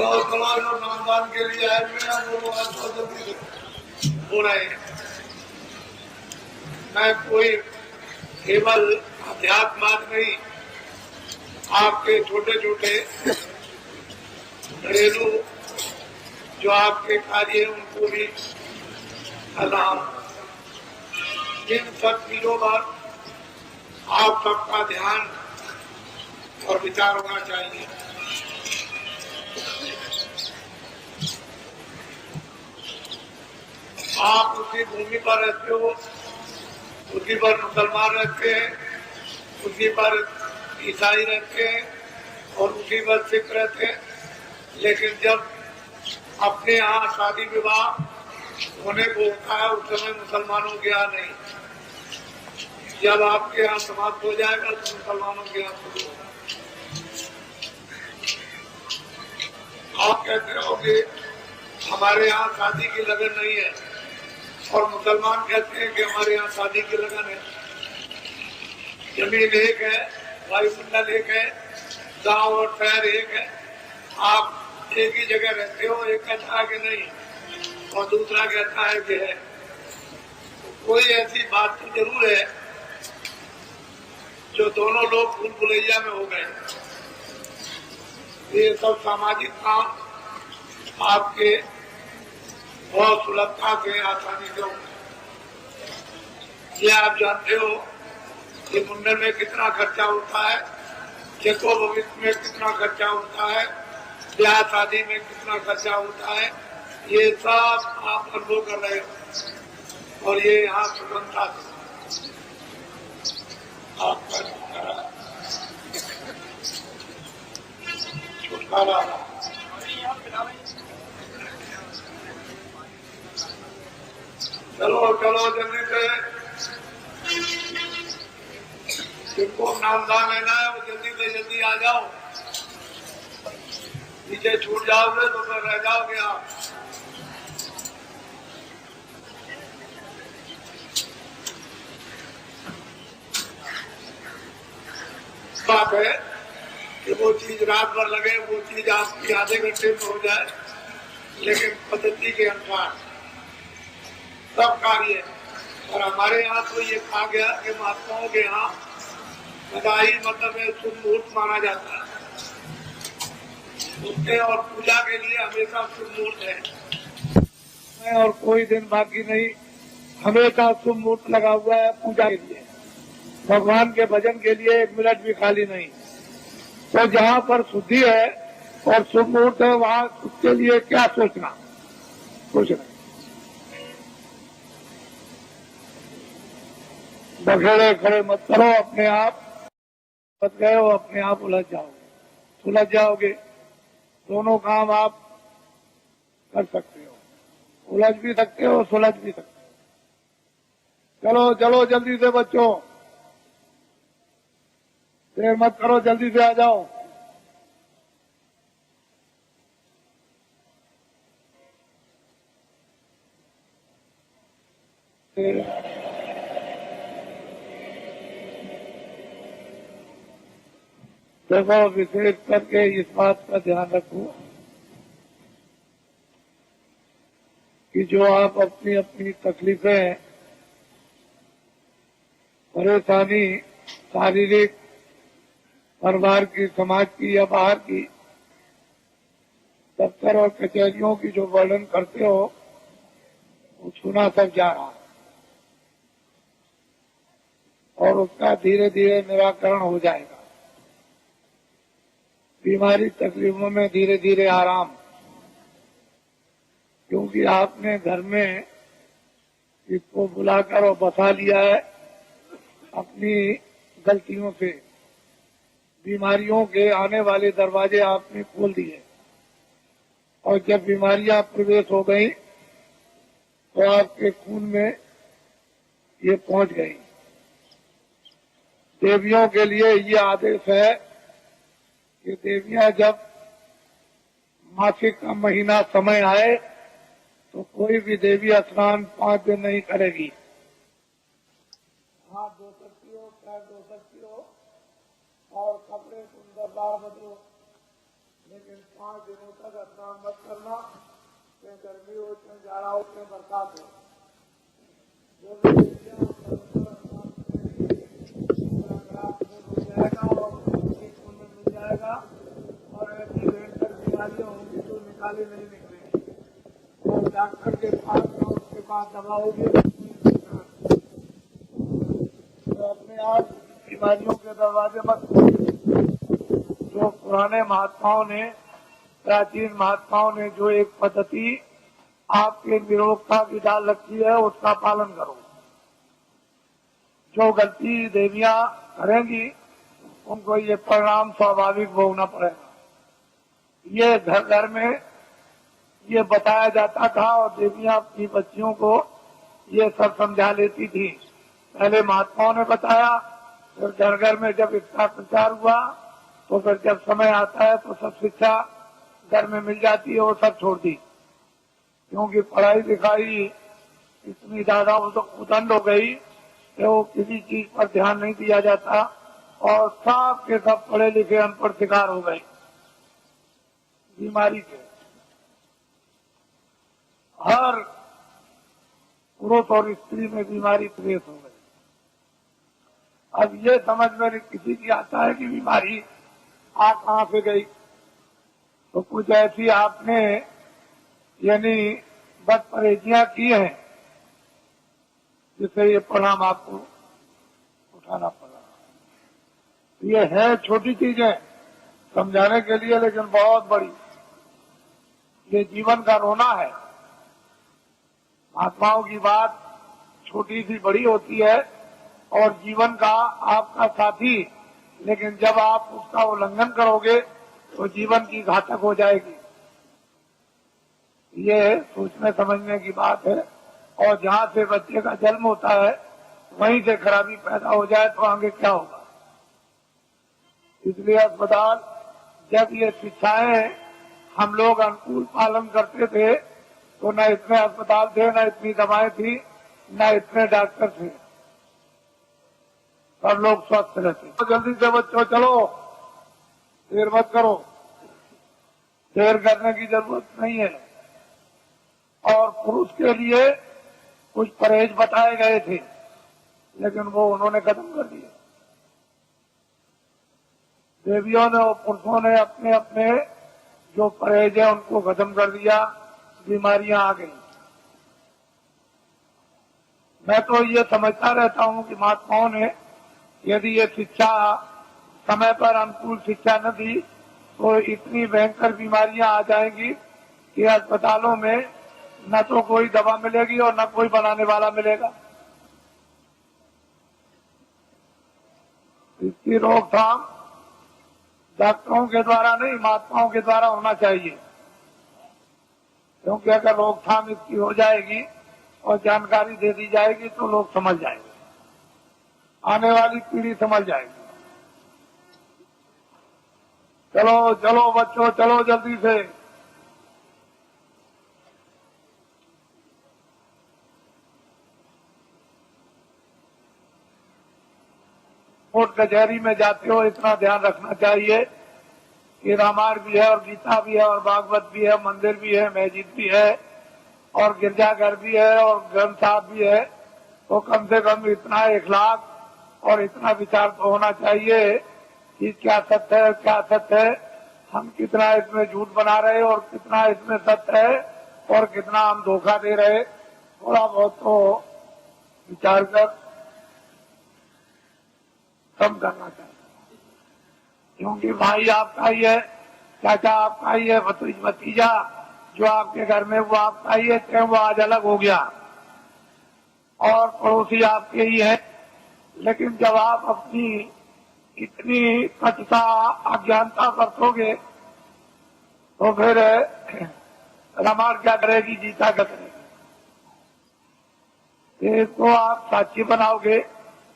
जो नामदान के लिए आए हुए हैं वो लोग आज बहुत जल्दी से हो रहे हैं। मैं कोई केवल अध्यात्म नहीं, आपके छोटे छोटे घरेलू जो आपके कार्य है उनको भी कर रहा हूं। इन सब चीजों पर आप सबका ध्यान और विचार होना चाहिए। आप उसी भूमि पर रहते हो, उसी पर मुसलमान रहते हैं, उसी पर ईसाई रहते हैं और उसी पर सिख रहते हैं। लेकिन जब अपने यहाँ शादी विवाह होने को होता है उस समय मुसलमानों के यहाँ नहीं। जब आपके यहाँ समाप्त हो जाएगा तो मुसलमानों के यहाँ शुरू होगा। आप कहते हो कि हमारे यहाँ शादी की लगन नहीं है और मुसलमान कहते हैं कि हमारे यहाँ शादी की लगन है। जमीन एक है, वायुमंडल एक है, गांव और शहर एक है। आप एक ही जगह रहते हो, एक कहता है कि नहीं और दूसरा कहता है कि है। तो कोई ऐसी बात तो जरूर है जो दोनों लोग भूल भुलैया में हो गए। ये सब सामाजिक काम आपके बहुत सुलभता से आसानी से हो। ये आप जानते हो कि मुंडन में कितना खर्चा होता है, चेको भविष्य में कितना खर्चा होता है, ब्याह शादी में कितना खर्चा होता है। ये सब आप अनुभव कर रहे हो और ये यहाँ सुगमता से आपका छुटकारा। चलो चलो जल्दी से, जिनको नामदान लेना है वो जल्दी से जल्दी आ जाओ। नीचे छूट जाओगे तो फिर रह जाओगे आप। बात है कि वो चीज रात भर लगे, वो चीज आपकी आधे घंटे में हो जाए, लेकिन पद्धति के अनुसार सब कार्य। और हमारे यहाँ तो ये कहा गया कि महात्माओं के यहाँ बधाई मतलब शुभ मुहूर्त माना जाता है। उसके और पूजा के लिए हमेशा शुभ मुहूर्त है और कोई दिन बाकी नहीं, हमेशा शुभ मुहूर्त लगा हुआ है पूजा के लिए। भगवान के भजन के लिए एक मिनट भी खाली नहीं। तो जहाँ पर शुद्धि है और शुभ मुहूर्त है वहाँ उसके लिए क्या सोचना, कुछ नहीं। बखेड़े खड़े मत करो, अपने आप मत गए हो, अपने आप उलझ जाओगे। दोनों काम आप कर सकते हो, उलझ भी सकते हो, सुलझ भी सकते हो। चलो चलो जल्दी से बच्चों, देर मत करो, जल्दी से आ जाओ। देखो, विशेष करके इस बात का ध्यान रखो कि जो आप अपनी अपनी तकलीफें, परेशानी, शारीरिक, परिवार की, समाज की या बाहर की, दफ्तर और कचहरियों की जो वर्णन करते हो वो छूना सब जा रहा है और उसका धीरे धीरे निराकरण हो जाएगा। बीमारी तकलीफों में धीरे धीरे आराम, क्योंकि आपने घर में इसको बुलाकर और बसा लिया है। अपनी गलतियों से बीमारियों के आने वाले दरवाजे आपने खोल दिए और जब बीमारियां प्रवेश हो गई तो आपके खून में ये पहुंच गई। देवियों के लिए ये आदेश है कि देवियां जब मासिक का महीना समय आए तो कोई भी देवी स्नान 5 दिन नहीं करेगी। हाथ धो सकती हो, पैर धो सकती हो और कपड़े सुंदरदार बदलो, लेकिन 5 दिनों तक स्नान मत करना, चाहे गर्मी हो, चाहे जाड़ा हो, चाहे बरसात हो। जो भी हो जाएगा और खून में मिल जाएगा, और ऐसी भयंकर बीमारियां होंगी जो निकाले नहीं निकलेंगी। और डॉक्टर के पास और उसके पास दवा होगी तो अपने आप बीमारियों के दरवाजे मत खोलिए। जो पुराने महात्माओं ने, प्राचीन महात्माओं ने जो एक पद्धति आपके निरोगता की डाल रखी है, उसका पालन करो। जो गलती देवियां करेंगी उनको ये परिणाम स्वाभाविक भोगना पड़ेगा। ये घर घर में ये बताया जाता था और देवियां अपनी बच्चियों को ये सब समझा लेती थी। पहले महात्माओं ने बताया, फिर घर घर में जब इसका प्रचार हुआ तो फिर जब समय आता है तो सब शिक्षा घर में मिल जाती है, वो सब छोड़ दी। क्योंकि पढ़ाई लिखाई इतनी ज्यादा उदंड हो गई कि वो किसी चीज पर ध्यान नहीं दिया जाता और सब के सब पढ़े लिखे अनपढ़ शिकार हो गए बीमारी के। हर पुरुष और स्त्री में बीमारी प्रवेश हो गई। अब ये समझ में किसी की आता है कि बीमारी आ कहां से गई, तो कुछ ऐसी आपने यानी बद परहेजियां की हैं जिससे ये परिणाम आपको उठाना पड़ा। ये है छोटी चीजें समझाने के लिए, लेकिन बहुत बड़ी। ये जीवन का रोना है। महात्माओं की बात छोटी सी बड़ी होती है और जीवन का आपका साथी, लेकिन जब आप उसका उल्लंघन करोगे तो जीवन की घातक हो जाएगी। ये सोचने समझने की बात है। और जहां से बच्चे का जन्म होता है वहीं से खराबी पैदा हो जाए तो आगे क्या होगा। इसलिए अस्पताल, जब ये शिक्षाएं हम लोग अनुकूल पालन करते थे तो न इतने अस्पताल थे, न इतनी दवाएं थी, न इतने डॉक्टर थे। सब लोग स्वस्थ रहते। तो जल्दी से बच्चों चलो, देर मत करो। देर करने की जरूरत नहीं है। और पुरुष के लिए कुछ परहेज बताए गए थे, लेकिन वो उन्होंने खत्म कर दिए। देवियों ने और पुरुषों ने अपने अपने जो परहेज है उनको खत्म कर दिया, बीमारियां आ गई। मैं तो ये समझता रहता हूं कि महात्माओं ने यदि ये शिक्षा समय पर अनुकूल शिक्षा न दी तो इतनी भयंकर बीमारियां आ जाएंगी कि अस्पतालों में न तो कोई दवा मिलेगी और न कोई बनाने वाला मिलेगा। इसकी रोकथाम डॉक्टरों के द्वारा नहीं, महात्माओं के द्वारा होना चाहिए। क्योंकि अगर रोकथाम इसकी हो जाएगी और जानकारी दे दी जाएगी तो लोग समझ जाएंगे, आने वाली पीढ़ी समझ जाएगी। चलो चलो बच्चों, चलो जल्दी से। कोर्ट कचहरी में जाते हो इतना ध्यान रखना चाहिए कि रामायण भी है और गीता भी है और भागवत भी है, मंदिर भी है, मस्जिद भी है और गिरजाघर भी है और ग्रंथ साहब भी है। तो कम से कम इतना इखलाक और इतना विचार तो होना चाहिए कि क्या सत्य है, क्या सत्य है, हम कितना इसमें झूठ बना रहे और कितना इसमें सत्य है और कितना हम धोखा दे रहे। थोड़ा बहुत तो विचार कर कम करना चाहिए। क्योंकि भाई आपका ही है, चाचा आपका ही है, भतीजा जो आपके घर में वो आपका ही है, चाहे वो आज अलग हो गया और पड़ोसी आपके ही है। लेकिन जब आप अपनी इतनी कटुता अज्ञानता बरतोगे तो फिर रामायण क्या करेगी, गीता क्या करेगी। इसको आप साक्षी बनाओगे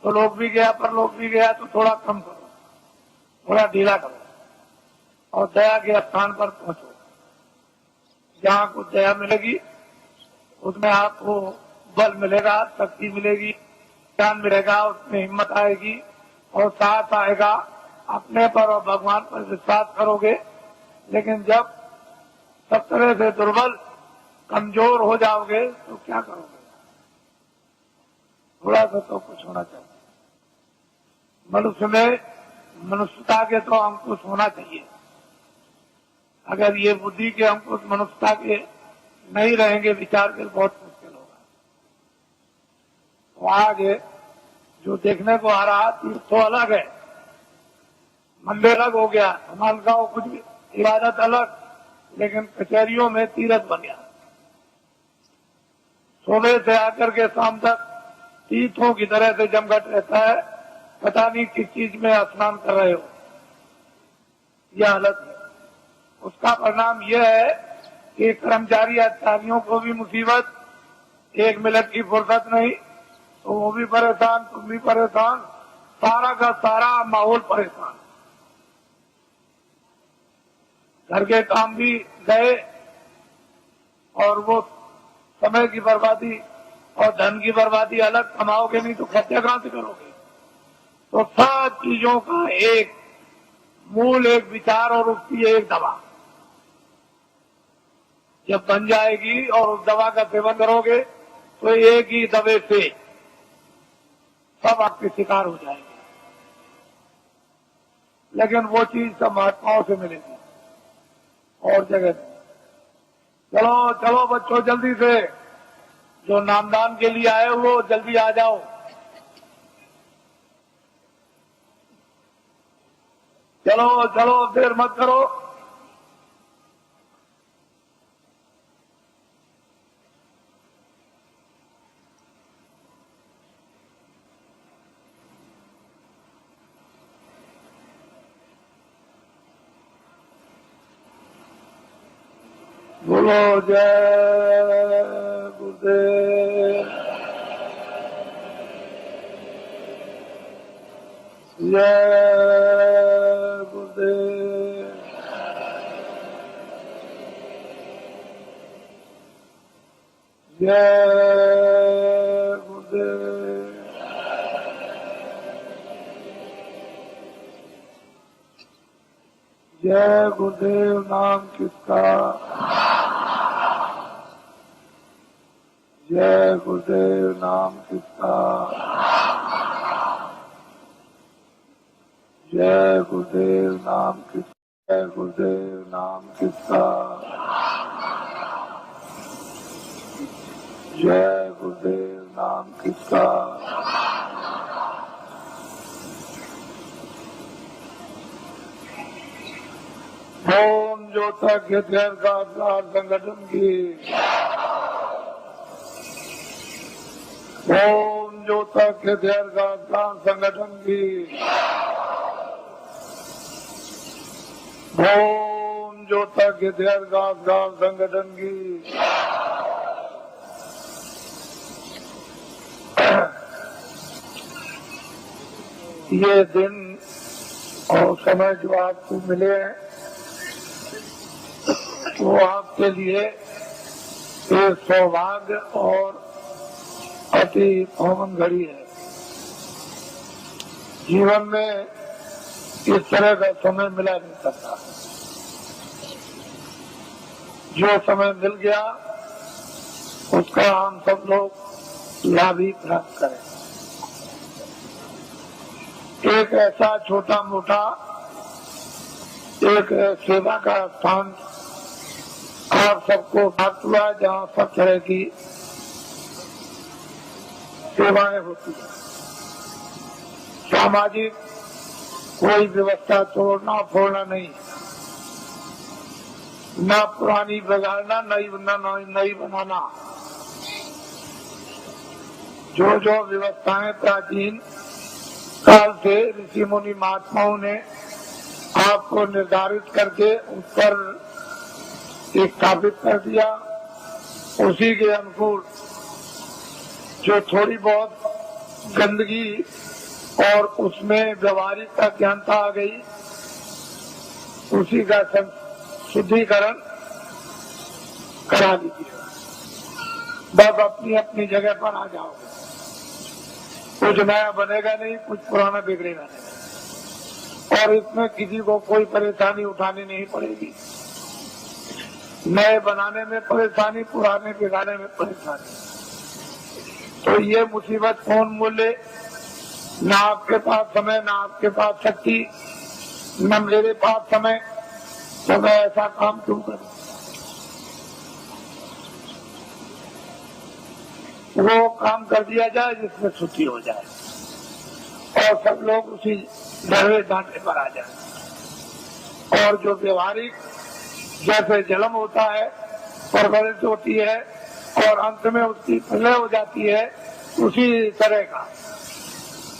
तो लोग भी गया पर लोग भी गया तो थोड़ा कम करो, थोड़ा ढीला करो और दया के स्थान पर पहुंचो। जहां कुछ दया मिलेगी उसमें आपको बल मिलेगा, शक्ति मिलेगी, ज्ञान मिलेगा, उसमें हिम्मत आएगी और साथ आएगा। अपने पर और भगवान पर विश्वास करोगे लेकिन जब सब तरह से दुर्बल कमजोर हो जाओगे तो क्या करोगे? थोड़ा सा तो कुछ होना चाहिए। मनुष्य में मनुष्यता के तो अंकुश होना चाहिए। अगर ये बुद्धि के अंकुश मनुष्यता के नहीं रहेंगे, विचार के बहुत मुश्किल होगा। तो आगे जो देखने को आ रहा तीर्थ तो अलग है, मंदिर अलग हो गया, मालगांव कुछ भी इबादत अलग, लेकिन कचहरियों में तीर्थ बन गया। सुबह से आकर के शाम तक तीर्थों की तरह से जमघट रहता है, पता नहीं किस चीज में स्नान कर रहे हो। यह हालत है। उसका परिणाम यह है कि कर्मचारी अधिकारियों को भी मुसीबत, एक मिनट की फुर्सत नहीं, तो वो भी परेशान, तुम भी परेशान, सारा का सारा माहौल परेशान। घर के काम भी गए और वो समय की बर्बादी और धन की बर्बादी अलग, कमाओगे नहीं तो खर्चा कहां से करोगे? तो सब चीजों का एक मूल, एक विचार और उसकी एक दवा जब बन जाएगी और उस दवा का सेवन करोगे तो एक ही दवे से सब आपके शिकार हो जाएंगे। लेकिन वो चीज सब महात्माओं से मिलेगी और जगह नहीं। चलो चलो बच्चों, जल्दी से जो नामदान के लिए आए वो जल्दी आ जाओ। चलो चलो, देर मत करो। बोलो जय गुरुदेव, जय गुरुदेव, जय गुरुदेव। जय गुरुदेव नाम किसका, जय गुरुदेव नाम किसका, जय गुरुदेव नाम किसका, जय गुरुदेव नाम किसका, जय गुरुदेव नाम किसका। ओम ज्योतिर्गय का संगठन की, ओम ज्योतिर्गय का संगठन की, ओम ज्योतिर्गय का संगठन की। ये दिन और समय जो आपको मिले हैं वो आपके लिए एक सौभाग्य और अति पावन घड़ी है। जीवन में इस तरह का समय मिला नहीं सकता। जो समय मिल गया उसका हम सब लोग लाभ ही प्राप्त करें। एक ऐसा छोटा मोटा एक सेवा का स्थान आप सबको प्राप्त हुआ जहाँ सब तरह की सेवाएं होती है। सामाजिक कोई व्यवस्था तोड़ना फोड़ना नहीं, न पुरानी बिगाड़ना, नई बनाना। जो जो व्यवस्थाएं प्राचीन काल से ऋषि मुनि महात्माओं ने आपको निर्धारित करके उस पर स्थापित कर दिया, उसी के अनुकूल जो थोड़ी बहुत गंदगी और उसमें व्यवहारिक अज्ञानता आ गई, उसी का शुद्धिकरण करा दीजिए। बस अपनी अपनी जगह पर आ जाओगे। कुछ नया बनेगा नहीं, कुछ पुराना बिगड़ेगा नहीं, और इसमें किसी को कोई परेशानी उठानी नहीं पड़ेगी। नए बनाने में परेशानी, पुराने बिगाड़ने में परेशानी। तो ये मुसीबत कौन मोले? ना आपके पास समय, ना आपके पास शक्ति, न मेरे पास समय, तो मैं ऐसा काम क्यों करूं? वो काम कर दिया जाए जिसमें छुट्टी हो जाए और सब लोग उसी डरे डांटे पर आ जाए। और जो व्यवहारिक जैसे जन्म होता है, परवरिश होती है और अंत में उसकी प्रलय हो जाती है, उसी तरह का।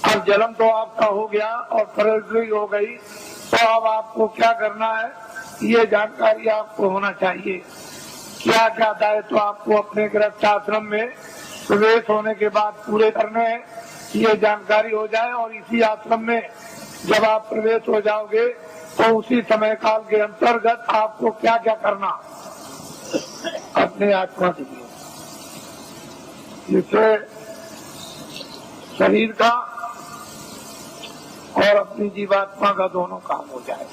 अब जन्म तो आपका हो गया और परवरिश हो गई, तो अब आपको क्या करना है ये जानकारी आपको होना चाहिए। क्या क्या दायित्व आपको अपने गृहस्थ आश्रम में प्रवेश होने के बाद पूरे करने हैं, ये जानकारी हो जाए। और इसी आश्रम में जब आप प्रवेश हो जाओगे तो उसी समय काल के अंतर्गत आपको क्या क्या करना अपने आत्मा के लिए, जिससे शरीर का और अपनी जीवात्मा का दोनों काम हो जाए।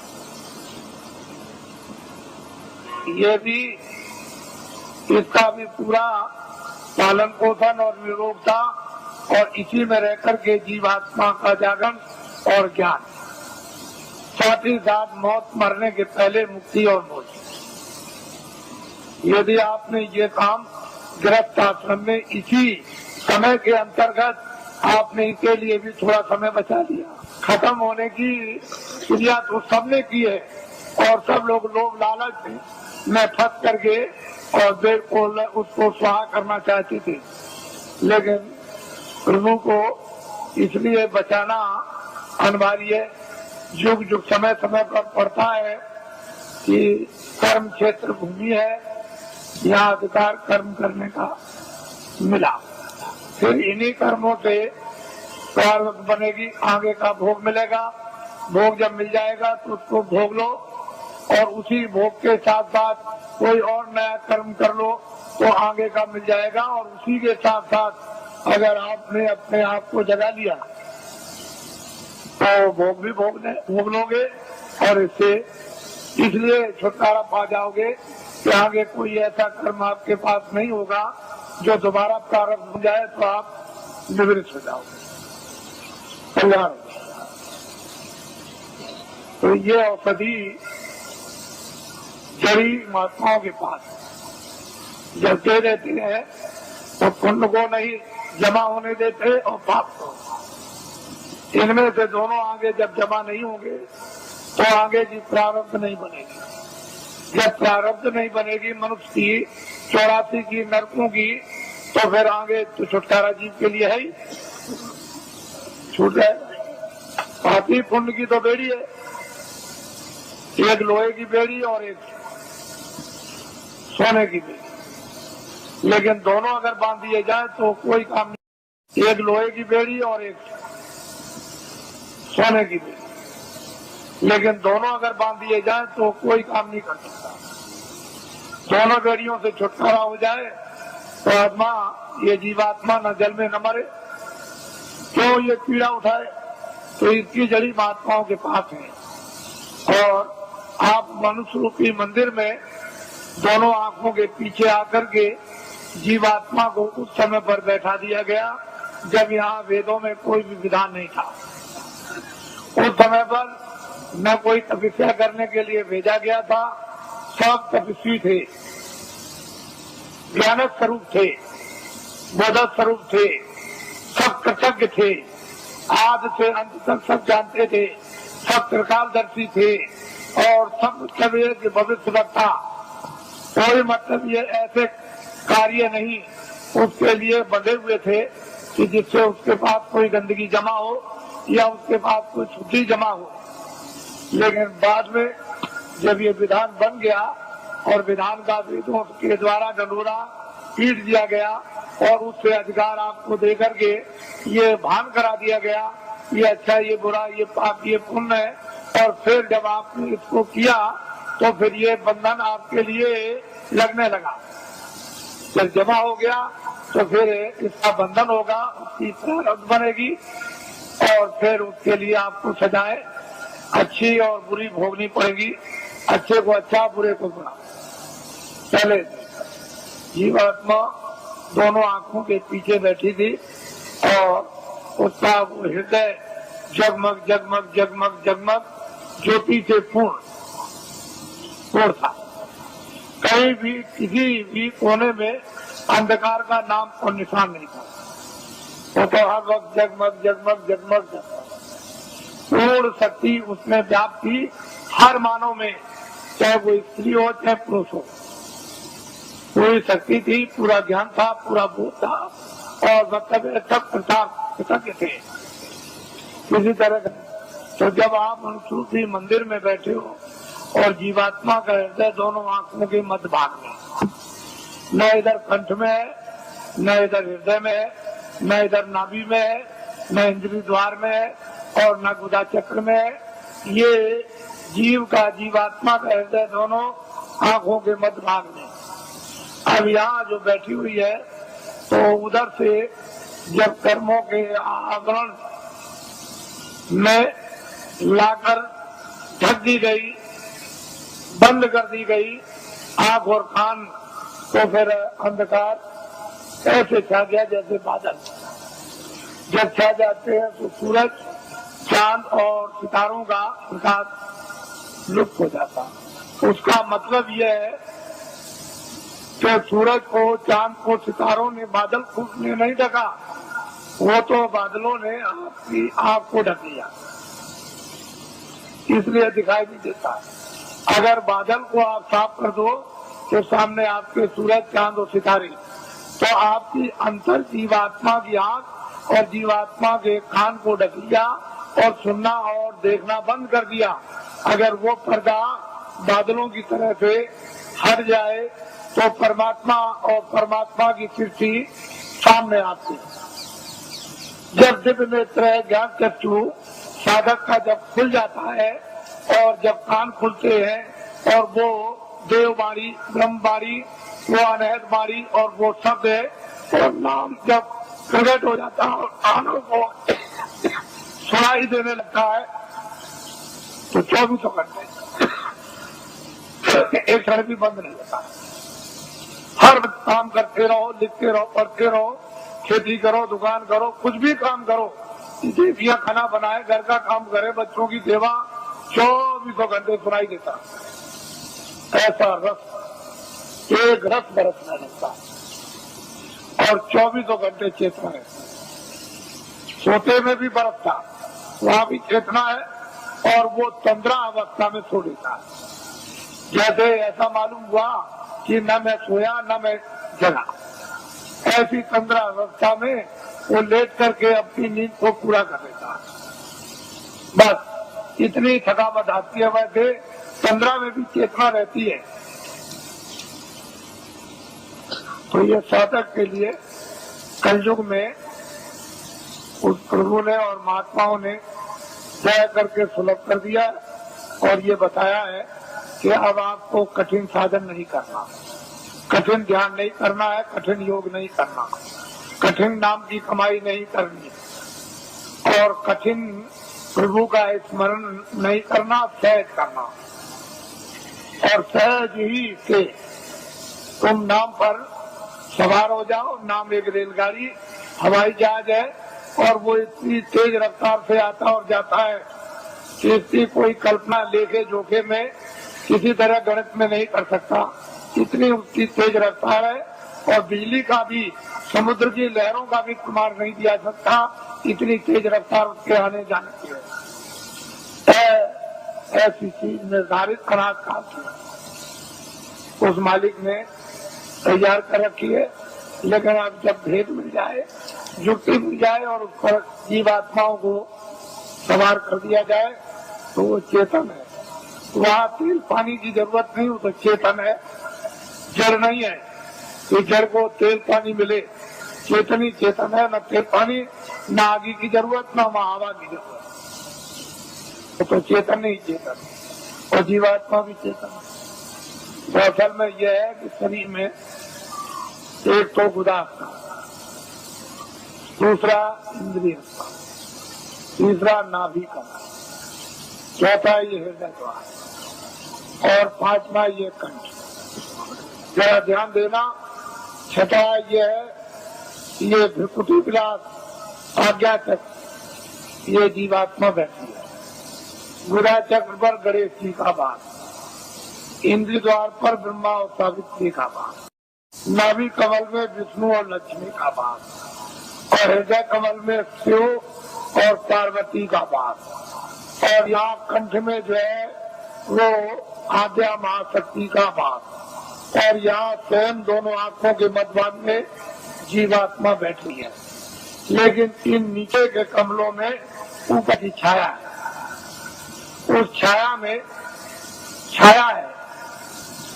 ये भी, इसका भी पूरा पालन पोषण और निरोगता और इसी में रहकर के जीवात्मा का जागरण और ज्ञान, साथ ही साथ मौत मरने के पहले मुक्ति और मोक्ष। यदि आपने ये काम गृहस्थ आश्रम में इसी समय के अंतर्गत आपने इसके लिए भी थोड़ा समय बचा लिया, खत्म होने की क्रिया तो सबने की है और सब लोग लोभ लालच में फंस करके और देर को उसको स्वाहा करना चाहते थे। लेकिन प्रभु को इसलिए बचाना अनिवार्य है। युग युग समय समय पर पड़ता है कि कर्म क्षेत्र भूमि है, यहाँ अधिकार कर्म करने का मिला, फिर इन्हीं कर्मों से प्रारब्ध बनेगी, आगे का भोग मिलेगा। भोग जब मिल जाएगा तो उसको भोग लो और उसी भोग के साथ साथ कोई और नया कर्म कर लो तो आगे का मिल जाएगा। और उसी के साथ साथ अगर आपने अपने आप को जगा लिया तो भोग भी भोग लोगे और इससे इसलिए छुटकारा पा जाओगे कि आगे कोई ऐसा कर्म आपके पास नहीं होगा जो दोबारा प्रारंभ हो जाए तो आप निवृत्त हो जाओगे, तैयार हो जाएगा। तो ये औषधि जड़ी महात्माओं के पास जब दे देते हैं तो पुण्य को नहीं जमा होने देते और पाप को। इनमें से दोनों आगे जब जमा नहीं होंगे तो आगे जी प्रारब्ध नहीं बनेगी। जब प्रारब्ध नहीं बनेगी मनुष्य की 84 की नरकों की, तो फिर आगे तो छुटकारा जीव के लिए है ही, छूट जाएगा। पापी पुण्य की तो बेड़ी है, एक लोहे की बेड़ी और एक सोने की बेड़ी, लेकिन दोनों अगर बांध दिए जाए तो कोई काम नहीं। एक लोहे की बेड़ी और एक सोने की बेड़ी, लेकिन दोनों अगर बांध दिए जाए तो कोई काम नहीं कर सकता। दोनों बेड़ियों से छुटकारा हो जाए तो आत्मा, ये जीवात्मा न जल में न मरे। क्यों ये पीड़ा उठाए? तो इसकी जड़ी महात्माओं के पास है। और आप मनुष्य रूपी मंदिर में दोनों आंखों के पीछे आकर के जीवात्मा को उस समय पर बैठा दिया गया जब यहाँ वेदों में कोई भी विधान नहीं था। उस समय पर न कोई तपस्या करने के लिए भेजा गया था, सब तपस्वी थे, ज्ञान स्वरूप थे, बोध स्वरूप थे, सब कृतज्ञ थे, आदि से अंत तक सब जानते थे, सब त्रिकालदर्शी थे और सब भविष्य वक्ता। कोई मतलब ये ऐसे कार्य नहीं उसके लिए बंधे हुए थे कि जिससे उसके पास कोई गंदगी जमा हो या उसके पास कोई छुट्टी जमा हो। लेकिन बाद में जब ये विधान बन गया और विधान का वेदों के द्वारा डंडोरा पीट दिया गया और उससे अधिकार आपको दे करके ये भान करा दिया गया, ये अच्छा ये बुरा, ये पाप ये पुण्य है, और फिर जब आपने इसको किया तो फिर ये बंधन आपके लिए लगने लगा। जब जमा हो गया तो फिर इसका बंधन होगा, उसकी प्रारब्ध बनेगी और फिर उसके लिए आपको सजाएं अच्छी और बुरी भोगनी पड़ेगी। अच्छे को अच्छा, बुरे को बुरा। पहले जीवात्मा दोनों आंखों के पीछे बैठी थी और उसका हृदय जगमग जगमग जगमग जगमग ज्योति से पूर्ण था। कहीं भी किसी भी कोने में अंधकार का नाम और निशान नहीं था। वो तो हर वक्त जगमग जगमग जगमग जगमग पूर्ण शक्ति उसमें व्याप्त थी हर मानव में, चाहे वो स्त्री हो चाहे पुरुष हो। पूरी शक्ति थी, पूरा ज्ञान था, पूरा बोध था और मतलब सब कृतज्ञ थे किसी तरह का। तो जब आप मनुष्य मंदिर में बैठे हो और जीवात्मा का हृदय दोनों आंखों के मध्य भाग में, न इधर कंठ में है, न इधर हृदय में है, न इधर नाभि में है, न इंद्रिय द्वार में है और न गुदा चक्र में है। ये जीव का जीवात्मा का हृदय दोनों आंखों के मध्य भाग में। अब यहाँ जो बैठी हुई है तो उधर से जब कर्मों के आवरण में लाकर ढक दी गई, बंद कर दी गई आंख और कान, तो फिर अंधकार ऐसे छा गया जैसे बादल जब छा जाते हैं तो सूरज, चांद और सितारों का प्रकाश लुप्त हो जाता। उसका मतलब यह है कि सूरज को, चांद को सितारों ने, बादल को नहीं ढका, वो तो बादलों ने आपकी आंख को ढक लिया, इसलिए दिखाई नहीं देता। अगर बादल को आप साफ कर दो तो सामने आपके सूरज, चांद और सितारे, तो आपकी अंतर जीवात्मा की आंख और जीवात्मा के कान को ढक लिया और सुनना और देखना बंद कर दिया। अगर वो पर्दा बादलों की तरह से हट जाए तो परमात्मा और परमात्मा की सृष्टि सामने आती। जब दिव्य नेत्र ज्ञान चक्षु साधक का जब खुल जाता है और जब कान खुलते हैं और वो देववाणी, ब्रह्मवाणी, वो अनहद वाणी और वो शब्द है और नाम जब प्रकट हो जाता है और कानों को सुनाई देने लगता है तो 24 घंटे एक क्षण भी बंद नहीं होता। हर काम करते रहो, लिखते रहो, पढ़ते रहो, खेती करो, दुकान करो, कुछ भी काम करो, देवियां खाना बनाए, घर का काम करे, बच्चों की सेवा, 24 घंटे सुनाई देता। ऐसा रस, एक रस बरसने लगता और 24 घंटे चेतना है। सोते में भी बरसता, वहाँ भी चेतना है और वो तंद्रा अवस्था में सो लेता है। जैसे ऐसा मालूम हुआ कि न मैं सोया न मैं जगा, ऐसी तंद्रा अवस्था में वो लेट करके अपनी नींद को पूरा कर लेता है। बस इतनी थकावट आती है, वैसे तंद्रा में भी चेतना रहती है। तो ये साधक के लिए कलयुग में उस प्रभु ने और महात्माओं ने दया करके सुलभ कर दिया और ये बताया है कि अब आपको कठिन साधन नहीं करना, कठिन ध्यान नहीं करना है, कठिन योग नहीं करना, कठिन नाम की कमाई नहीं करनी और कठिन प्रभु का स्मरण नहीं करना, सहज करना। और सहज ही से तुम नाम पर सवार हो जाओ। नाम एक रेलगाड़ी, हवाई जहाज है और वो इतनी तेज रफ्तार से आता और जाता है कि इसकी कोई कल्पना लेके जोखे में किसी तरह गणित में नहीं कर सकता। इतनी उसकी तेज रफ्तार है और बिजली का भी, समुद्र की लहरों का भी प्रमाण नहीं दिया सकता, इतनी तेज रफ्तार उसके आने जाने की है। ऐसी चीज निर्धारित अनाज काल उस मालिक ने तैयार कर रखी है। लेकिन अब जब भेद मिल जाए, युक्ति मिल जाए और उस पर जीवात्माओं को सवार कर दिया जाए तो वो चेतन है। वहाँ तेल पानी की जरूरत नहीं, वो तो चेतन है, जड़ नहीं है। तो जड़ को तेल पानी मिले, चेतन ही चेतन है, न तेल पानी, न आगे की जरूरत, न हवा की जरूरत। तो चेतन ही चेतन और जीवात्मा भी चेतन है। तो असल में यह है कि शरीर में एक तो गुदास्ता, दूसरा इंद्रिय, तीसरा नाभि का, चौथा ये हृदय द्वार और पांचवा ये कंठ। जरा ध्यान देना। छठा ये है, ये भृकुटी विलास आज्ञा चक्र, ये जीवात्मा बैठी है। गुड़ा चक्र पर गणेश जी का वास, इंद्र द्वार पर ब्रह्मा और सावित्री का वास, नाभि कमल में विष्णु और लक्ष्मी का वास, और हृदय कमल में शिव और पार्वती का वास, और यहाँ कंठ में जो है वो आद्या महाशक्ति का वास, और यहाँ स्वयं दोनों आंखों के मध्यभाग में जीवात्मा बैठी है। लेकिन इन नीचे के कमलों में ऊपर की छाया है, उस छाया में छाया है,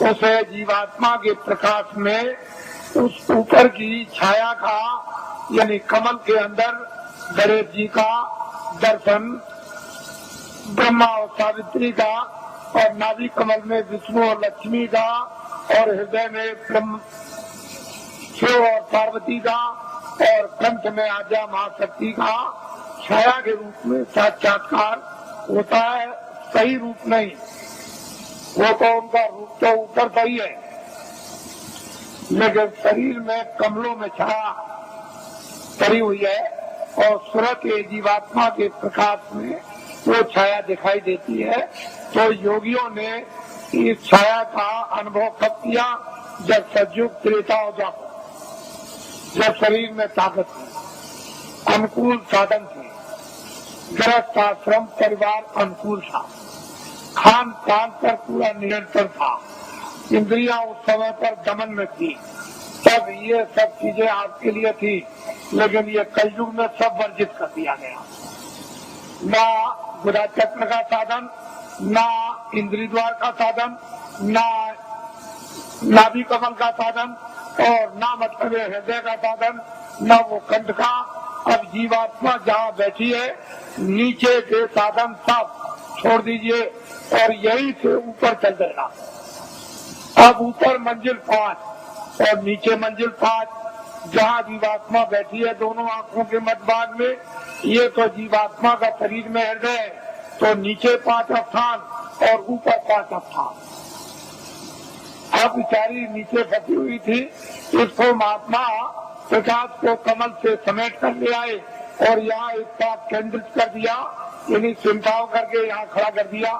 उस जीवात्मा के प्रकाश में उस ऊपर की छाया का यानी कमल के अंदर गणेश जी का दर्शन, ब्रह्मा और सावित्री का, और नाभि कमल में विष्णु और लक्ष्मी का, और हृदय में ब्रह्म शिव और पार्वती का, और कंठ में आद्या महाशक्ति का छाया के रूप में साक्षात्कार होता है। सही रूप नहीं, वो तो उनका रूप तो ऊपर का ही है, लेकिन शरीर में कमलों में छाया करी हुई है, और सूरत के जीवात्मा के प्रकाश में वो छाया दिखाई देती है। तो योगियों ने इस छाया का अनुभव कब किया? जब सतयुग त्रेता हो जाता, जब शरीर में ताकत थी, अनुकूल साधन थे, गृहस्थ आश्रम परिवार अनुकूल था, खान पान पर पूरा नियंत्रण था, इंद्रियां उस समय पर दमन में थी, तब ये सब चीजें आपके लिए थी। लेकिन ये कलयुग में सब वर्जित कर दिया गया। ना गुदा चक्र का साधन, ना इंद्रिय द्वार का साधन, ना नाभि कमल का साधन, और ना मतलब हृदय का साधन, ना वो कंठ का। अब जीवात्मा जहाँ बैठी है, नीचे के साधन सब छोड़ दीजिए और यहीं से ऊपर चल देना। अब ऊपर मंजिल 5 और नीचे मंजिल 5, जहाँ जीवात्मा बैठी है दोनों आंखों के मध्यभाग में, ये तो जीवात्मा का शरीर में हृदय है, तो नीचे 5 स्थान और ऊपर 5 स्थान। अब बेचारी नीचे फंसी हुई थी, इसको महात्मा प्रकाश को कमल से समेट कर ले आए और यहाँ एक साथ केंद्रित कर दिया, यानी चिंताओं करके यहाँ खड़ा कर दिया।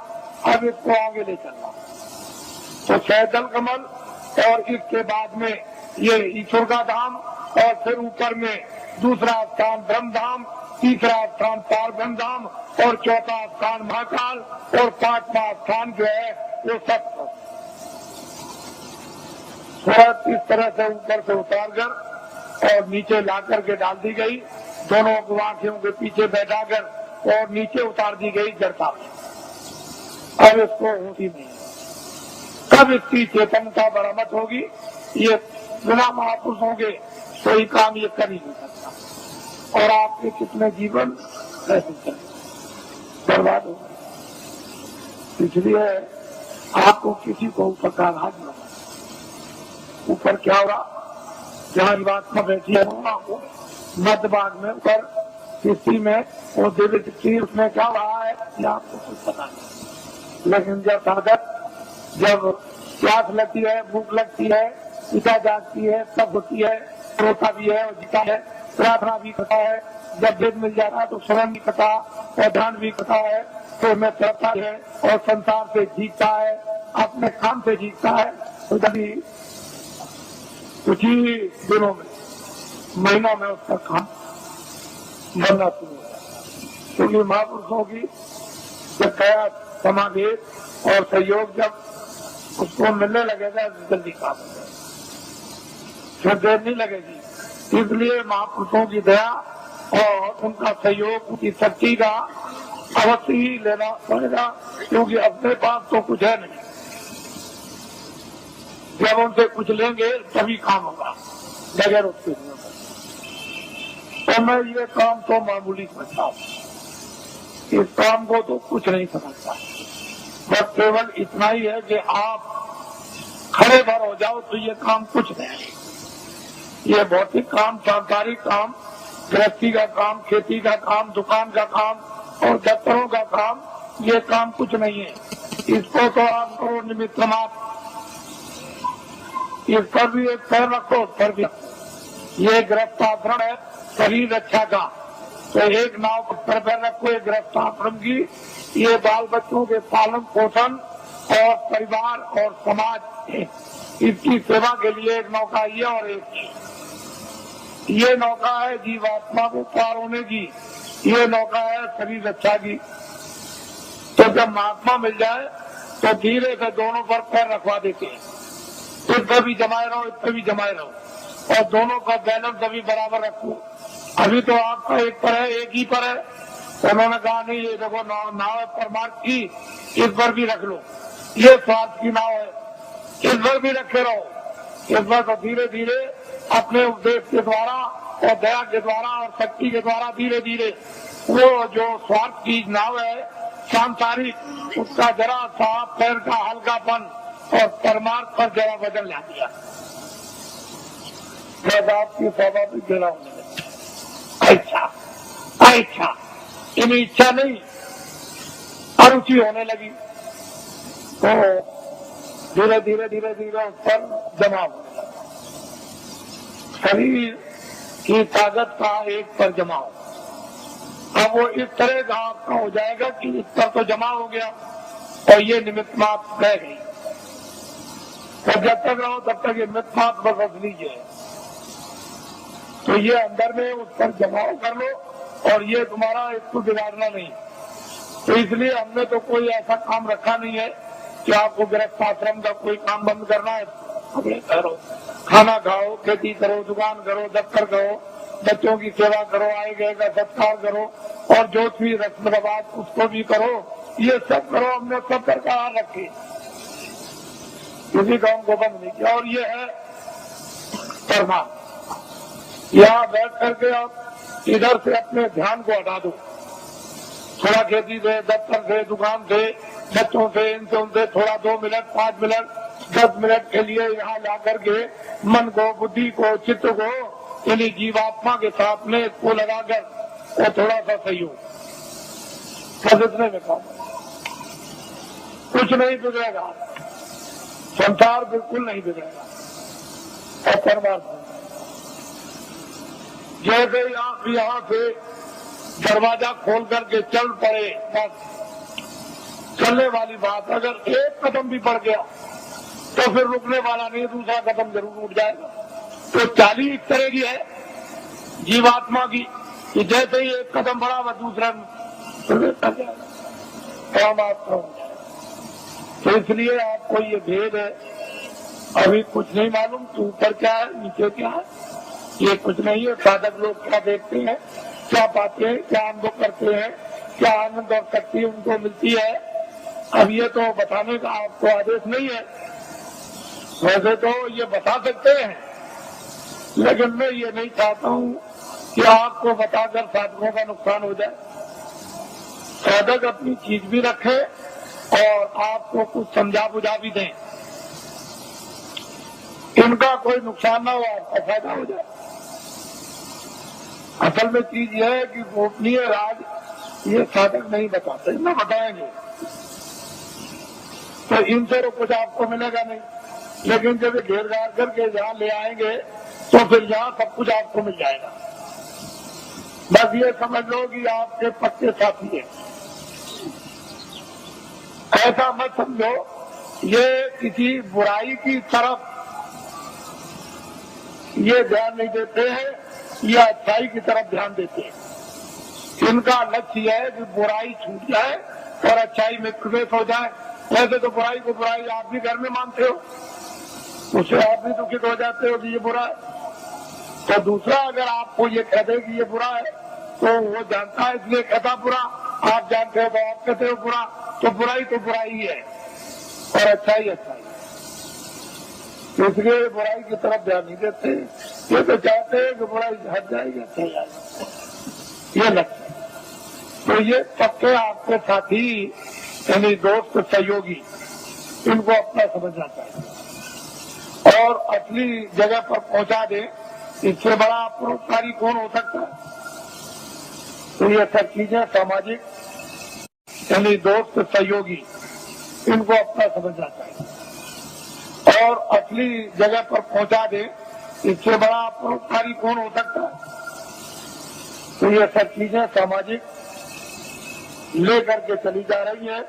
अब इसको आगे ले चलना, तो सहदल कमल, और इसके बाद में ये ईश्वर का धाम, और फिर ऊपर में दूसरा स्थान ब्रह्म धाम, तीसरा स्थान पार ब्रह्म धाम, और चौथा स्थान महाकाल, और 5वां स्थान जो है वो सत्य। सूरत इस तरह से ऊपर से उतार कर और नीचे ला करके डाल दी गई, दोनों आंखों के पीछे बैठाकर और नीचे उतार दी गई जड़ता में। अब इसको होती नहीं, कब इसकी चेतनता बरामद होगी? ये बिना महापुरुषों के कोई काम ये कर ही नहीं सकता, और आपके कितने जीवन ऐसे चले बर्बाद हो गए। इसलिए आपको किसी को ऊपर का आघात न, ऊपर क्या होगा? जहाँ जीवात्मा बैठी है को मध्य भाग में ऊपर किसी में वो दिव्य तीर उसमें क्या रहा है या आपको कुछ पता नहीं। लेकिन जब साधक, जब प्यास लगती है, भूख लगती है, पिता जागती है, सब होती है, रोता भी है और जीता है, प्रार्थना भी करता है, जब वेद मिल जाता है तो श्रवण भी करता और ध्यान भी करता है, तो मैं चलता है और संसार से जीतता है, अपने काम से जीतता है। तो जब कुछ ही दिनों में, महीनों में उसका काम बनना शुरू हो जाए, क्योंकि महापुरुषों की जब दया समावेश और सहयोग जब उसको मिलने लगेगा जल्दी काम हो जाएगा, फिर देर नहीं लगेगी। इसलिए महापुरुषों की दया और उनका सहयोग, उनकी शक्ति का अवश्य ही लेना पड़ेगा, क्योंकि अपने पास तो कुछ है नहीं। जब उनसे कुछ लेंगे तभी काम होगा, बगैर उसके नहीं होगा। तो मैं ये काम तो मामूली समझता हूँ, इस काम को तो कुछ नहीं समझता, बस केवल इतना ही है कि आप खड़े भर हो जाओ तो ये काम कुछ नहीं। ये भौतिक काम, सांसारिक काम, गृहस्थी का काम, खेती का काम, दुकान का काम और दफ्तरों का काम, ये काम कुछ नहीं है। इसको तो आप करो निमित्त मात्र, इस पर भी एक पैर रखो, उस पर भी। ये गृहस्थाश्रम है शरीर रक्षा का, तो एक नाव पर पैर रखो, एक गृहस्थाश्रम की। ये बाल बच्चों के पालन पोषण और परिवार और समाज इसकी सेवा के लिए एक नौका ये, और एक ये नौका है जीवात्मा को पार होने की, ये नौका है शरीर रक्षा की। तो जब महात्मा मिल जाए तो धीरे से दोनों पर पैर रखवा देते हैं, इस पर भी जमाए रहो, इस पर भी जमाए रहो, और दोनों का बैलेंस अभी बराबर रखो। अभी तो आपका एक पर है, एक ही पर है। उन्होंने कहा नहीं, ये देखो नाव है परमार्थ की, इस पर भी रख लो, ये स्वार्थ की नाव है, इस पर भी रखे रहो। इस पर तो धीरे धीरे अपने उपदेश के द्वारा और दया के द्वारा और शक्ति के द्वारा धीरे धीरे वो जो स्वार्थ की नाव है सांसारिक, उसका जरा सा पैर का हल्कापन और परमार्थ पर जरा वजन ला दिया। जब आपकी स्वाभाविक गिरा होने लगी, इच्छा इन्हें इच्छा नहीं अरुचि होने लगी, तो धीरे धीरे धीरे धीरे उस पर जमा होने लगा। शरीर की ताकत का एक पर जमा हो। अब वो इस तरह का आपका हो जाएगा कि इस पर तो जमा हो गया और ये निमित्त मात्र रह गई। तो जब तक रहो तब तक ये निमित्त मात्र बस लीजिए, तो ये अंदर में उस पर जमाव कर लो, और ये तुम्हारा इसको बिगाड़ना नहीं। तो इसलिए हमने तो कोई ऐसा काम रखा नहीं है कि आपको गृहस्थ आश्रम का कोई काम बंद करना है। अपने करो, खाना खाओ, खेती करो, दुकान करो, दफ्तर करो, बच्चों की सेवा करो, आए गए का सत्कार करो, और जो भी रस्म रवाज उसको भी करो, ये सब करो। हमने सब प्रकार रखे, किसी काम को बंद नहीं किया। और ये है परमार्थ। यहाँ बैठ करके आप इधर से अपने ध्यान को हटा दो, थोड़ा खेती से, दफ्तर से, दुकान से, बच्चों से, इनसे उनसे थोड़ा 2 मिनट, 5 मिनट, 10 मिनट के लिए यहाँ ला करके मन को, बुद्धि को, चित्त को यानी जीवात्मा के साथ में इसको लगाकर और थोड़ा सा सहयोग सब इतने में काम, कुछ नहीं बिगड़ेगा, संसार बिल्कुल नहीं बिगड़ेगा। और परमात्मा जैसे आप यहाँ से दरवाजा खोल करके चल पड़े, बस चलने वाली बात। अगर एक कदम भी बढ़ गया तो फिर रुकने वाला नहीं, दूसरा कदम जरूर उठ जाएगा। तो चाली इस तरह की है जीवात्मा की कि जैसे ही एक कदम बढ़ा वह दूसरा परमात्मा। तो इसलिए आपको ये भेद है, अभी कुछ नहीं मालूम कि ऊपर क्या है नीचे क्या है, ये कुछ नहीं है। साधक लोग क्या देखते हैं, क्या पाते हैं, क्या अनुभव करते हैं, क्या आनंद और शक्ति उनको मिलती है, अब ये तो बताने का आपको आदेश नहीं है। वैसे तो ये बता सकते हैं, लेकिन मैं ये नहीं चाहता हूँ कि आपको बताकर साधकों का नुकसान हो जाए। साधक अपनी चीज भी रखे और आपको कुछ समझा बुझा भी दें, इनका कोई नुकसान ना हो, आपका फायदा हो जाए। असल में चीज यह है कि गोपनीय राज ये साधक नहीं बताते, न बताएंगे तो इनसे तो कुछ आपको मिलेगा नहीं। लेकिन जब घेर घार करके यहाँ ले आएंगे तो फिर यहाँ सब कुछ आपको मिल जाएगा। बस ये समझ लो कि आपके पक्के साथी है, ऐसा मत समझो ये किसी बुराई की तरफ ये ध्यान नहीं देते हैं, ये अच्छाई की तरफ ध्यान देते हैं। इनका लक्ष्य है कि बुराई छूट जाए और अच्छाई में प्रवेश हो जाए। वैसे तो बुराई को बुराई आप भी घर में मानते हो, उससे आप भी दुखित हो जाते हो कि ये बुरा है। तो दूसरा अगर आपको ये कह दे कि ये बुरा है तो वो जानता है इसलिए कहता बुरा, आप जानते हो तो आप कहते हो बुरा। तो बुराई ही है और अच्छाई अच्छाई, इसलिए बुराई की तरफ ध्यान नहीं देते। ये तो चाहते हैं कि बुराई हट जाएगी, अच्छाई आएगी, ये लगता है। तो ये पक्के आपके साथी यानी दोस्त सहयोगी, इनको अपना समझना चाहिए और असली जगह पर पहुंचा दे। इससे बड़ा परोपकारी कौन हो सकता है। तो ये सब चीजें सामाजिक यानी दोस्त सहयोगी, इनको अपना समझना चाहिए और असली जगह पर पहुंचा दे, इससे बड़ा परोपकारी कौन हो सकता है। तो ये सब चीजें सामाजिक लेकर के चली जा रही है,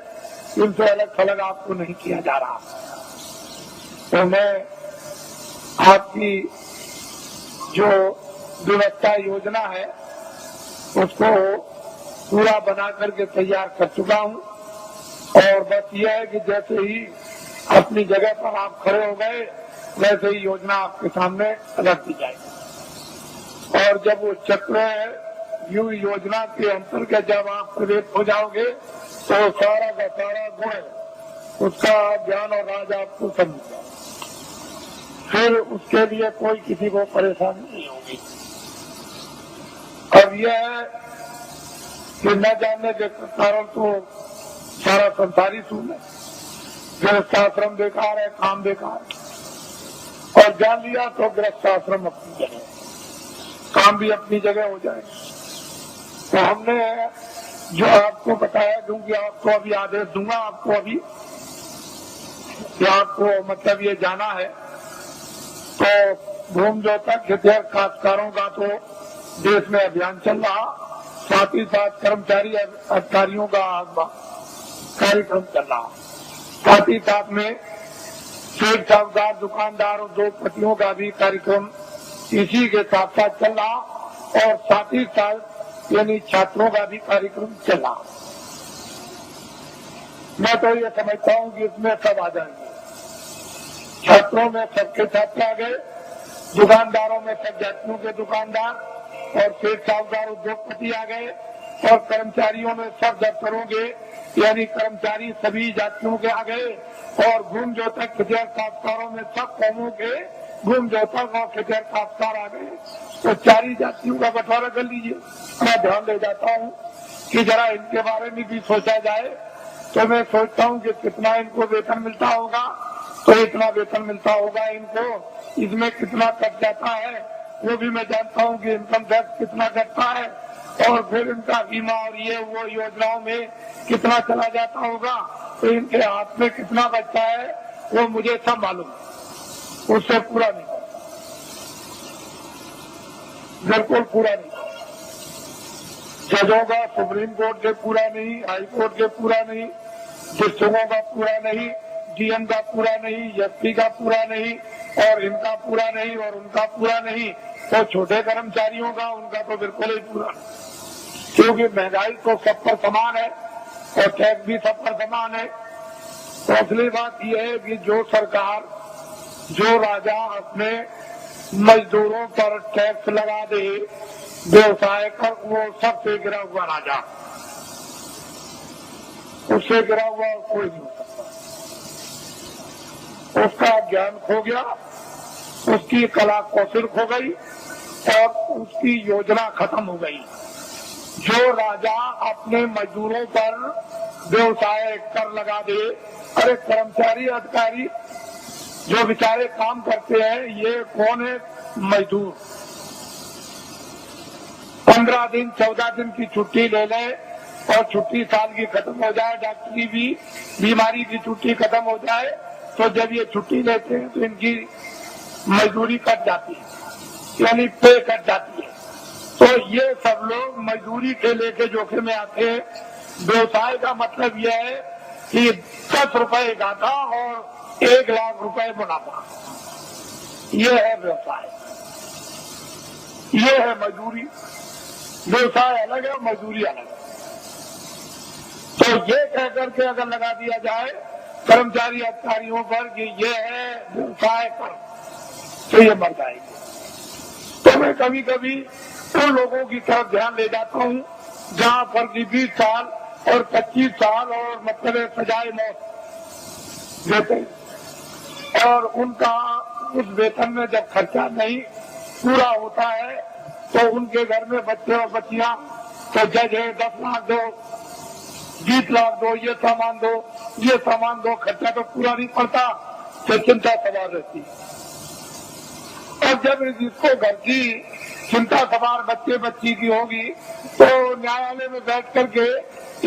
इनसे अलग थलग आपको नहीं किया जा रहा। तो मैं आपकी जो व्यवस्था योजना है उसको पूरा बना करके तैयार कर चुका हूँ, और बस यह है कि जैसे ही अपनी जगह पर आप खड़े हो गए वैसे ही योजना आपके सामने रख दी जाएगी। और जब वो चक्र यू योजना के अंतर्गत जब आप प्रवेश हो जाओगे तो सारा का सारा गुण उसका ज्ञान और राज आपको समझ जाए, फिर उसके लिए कोई किसी को परेशानी नहीं होगी। अब यह है कि न जानने के कारण तो सारा संसारी सून है, गृहस्थाश्रम बेकार है, काम बेकार है, और जान लिया तो गृहस्थाश्रम अपनी जगह, काम भी अपनी जगह हो जाए। तो हमने जो आपको बताया, क्योंकि आपको अभी आदेश दूंगा, आपको अभी कि आपको मतलब ये जाना है, तो भूमि जोतक हितैषी काश्तकारों का तो देश में अभियान चल रहा, साथ ही साथ कर्मचारी अधिकारियों का कार्यक्रम चल रहा, साथ ही साथ में सेठ साहूकार दुकानदार और दो पतियों का भी कार्यक्रम इसी के साथ साथ चल रहा, और साथ ही साथ यानी छात्रों का भी कार्यक्रम चल रहा। मैं तो ये समझता हूँ कि इसमें सब आ जाएंगे, छात्रों में सबके छात्र आ गए, दुकानदारों में सब जातियों के दुकानदार और सेठ साहूकार उद्योगपति आ गए, और कर्मचारियों में सब दफ्तरों के यानी कर्मचारी सभी जातियों के आ गए, और भूमि जोतक हितैषी काश्तकारों में सब कौमों के भूमि जोतक और हितैषी काश्तकार आ गए। तो चारी जातियों का बंटवारा कर लीजिए। मैं ध्यान दे जाता हूँ कि जरा इनके बारे में भी सोचा जाए। तो मैं सोचता हूँ कि कितना इनको वेतन मिलता होगा, तो इतना वेतन मिलता होगा इनको, इसमें कितना कट जाता है वो भी मैं जानता हूँ कि इनकम टैक्स कितना कटता है, और फिर इनका बीमा और ये वो योजनाओं में कितना चला जाता होगा, तो इनके हाथ में कितना बचता है वो मुझे सब मालूम, उससे पूरा नहीं करता, बिल्कुल पूरा नहीं करता। जजों का सुप्रीम कोर्ट के पूरा नहीं, हाई कोर्ट के पूरा नहीं, डिस्ट्रिक्टों का पूरा नहीं, डीएम का पूरा नहीं, एसपी का पूरा नहीं, और इनका पूरा नहीं और उनका पूरा नहीं, तो छोटे कर्मचारियों का उनका तो बिल्कुल ही पूरा, क्योंकि महंगाई तो सब पर समान है और टैक्स भी सब पर समान है। तो असली बात यह है कि जो सरकार, जो राजा अपने मजदूरों पर टैक्स लगा दे, व्यवसाय कर, वो सबसे गिरा हुआ राजा, उससे गिरा हुआ कोई नहीं हो सकता। उसका ज्ञान खो गया, उसकी कला कौशल खो गई और उसकी योजना खत्म हो गई। जो राजा अपने मजदूरों पर व्यवसाय कर लगा दे, अरे कर्मचारी अधिकारी जो बेचारे काम करते हैं, ये कौन है? मजदूर 15 दिन 14 दिन की छुट्टी ले ले और छुट्टी साल की खत्म हो जाए, डॉक्टरी भी बीमारी की छुट्टी खत्म हो जाए, तो जब ये छुट्टी लेते हैं तो इनकी मजदूरी कट जाती है, यानी पे कट जाती है। तो ये सब लोग मजदूरी के लेके जोखिम में आते हैं। व्यवसाय का मतलब यह है कि 10 रुपए घाटा और 1 लाख रुपए मुनाफा, ये है व्यवसाय, ये है मजदूरी। व्यवसाय अलग है, मजदूरी अलग है। तो ये कह करके अगर लगा दिया जाए कर्मचारी अधिकारियों पर कि ये है व्यवसाय कर, तो ये मर जाएगी। तो मैं कभी कभी उन लोगों की तरफ ध्यान ले जाता हूँ जहाँ पर 20 साल और 25 साल और मतलब सजाए मौत देते, और उनका उस वेतन में जब खर्चा नहीं पूरा होता है तो उनके घर में बच्चे और बच्चियां, तो जज है 10 लाख दो, 20 लाख दो, ये सामान दो, ये सामान दो, खर्चा तो पूरा नहीं पड़ता, तो चिंता सवार रहती। और जब जिसको घर की चिंता सवार बच्चे बच्ची की होगी तो न्यायालय में बैठ करके,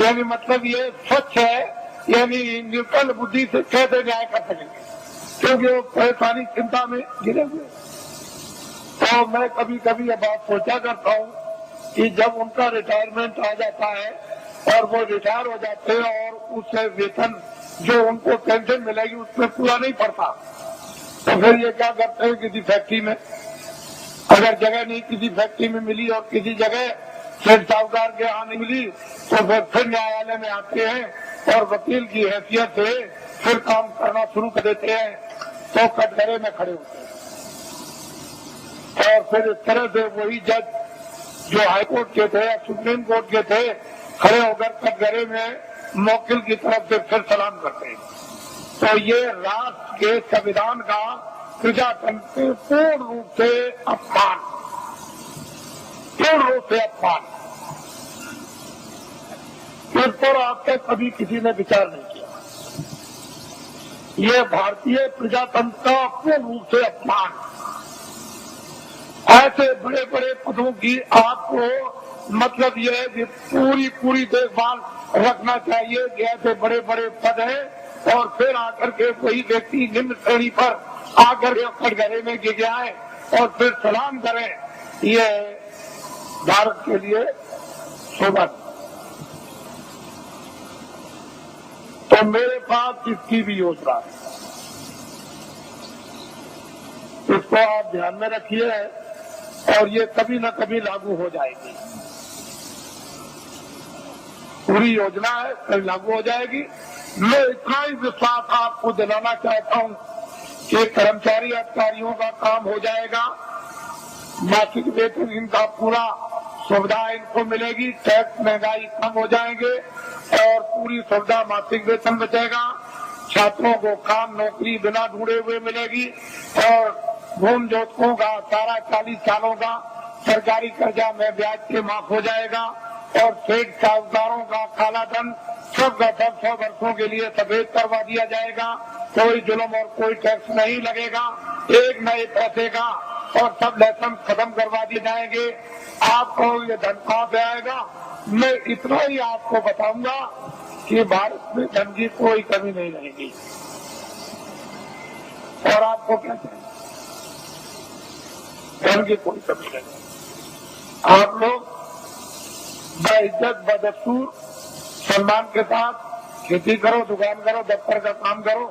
यानी मतलब ये स्वच्छ है, यानी निर्मल बुद्धि से कैसे न्याय कर सकेंगे। क्योंकि वो परेशानी चिंता में गिरे हुए। तो मैं कभी कभी ये बात सोचा करता हूँ कि जब उनका रिटायरमेंट आ जाता है और वो रिटायर हो जाते हैं और उससे वेतन जो उनको पेंशन मिलेगी उसमें पूरा नहीं पड़ता, तो फिर ये क्या करते हैं, किसी फैक्ट्री में अगर जगह नहीं किसी फैक्ट्री में मिली और किसी जगह फिर साहूकार के यहाँ नहीं मिली तो फिर न्यायालय में आते हैं और वकील की हैसियत से फिर काम करना शुरू कर देते हैं, तो कटघरे में खड़े होते हैं। और फिर इस तरह से वही जज जो हाईकोर्ट के थे या सुप्रीम कोर्ट के थे खड़े होकर कटघरे में मौकिल की तरफ से फिर सलाम करते हैं। तो ये राष्ट्र के संविधान का प्रजातंत्र के पूर्ण रूप से अपमान, पूर्ण रूप से अपमान। इस पर आज तक कभी किसी ने विचार नहीं किया। ये भारतीय प्रजातंत्र का पूर्ण रूप से अपमान। ऐसे बड़े बड़े पदों की आपको मतलब यह है कि पूरी देखभाल रखना चाहिए कि ऐसे बड़े बड़े पद हैं और फिर आकर के वही व्यक्ति निम्न श्रेणी पर आकर के कटघरे में गिर जाए और फिर सलाम करें, ये भारत के लिए शोभा। तो मेरे पास इसकी भी योजना है, इसको आप ध्यान में रखिए और ये कभी न कभी लागू हो जाएगी। पूरी योजना है, कभी लागू हो जाएगी। मैं इतना ही विश्वास आपको दिलाना चाहता हूँ कि कर्मचारी अधिकारियों का काम हो जाएगा, मासिक वेतन इनका पूरा सुविधा इनको मिलेगी, टैक्स महंगाई कम हो जाएंगे और पूरी सुविधा मासिक वेतन बचेगा। छात्रों को काम नौकरी बिना ढूंढे हुए मिलेगी और भूमि जोतकों का सारा 40 सालों का सरकारी कर्जा में ब्याज के माफ हो जाएगा और सेठ साहूकारों का काला धन सब 100 वर्षों के लिए सफेद करवा दिया जाएगा। कोई जुल्म और कोई टैक्स नहीं लगेगा, एक नए पैसे का, और सब लाइसेंस खत्म करवा दिए जाएंगे। आपको ये धन कहाँ से आएगा? मैं इतना ही आपको बताऊंगा कि भारत में धन की कोई कमी नहीं रहेगी। और आपको क्या चाहिए? धन की कोई कमी नहीं। आप लोग बाइज्जत बदस्तूर सम्मान के साथ खेती करो, दुकान करो, दफ्तर का काम करो,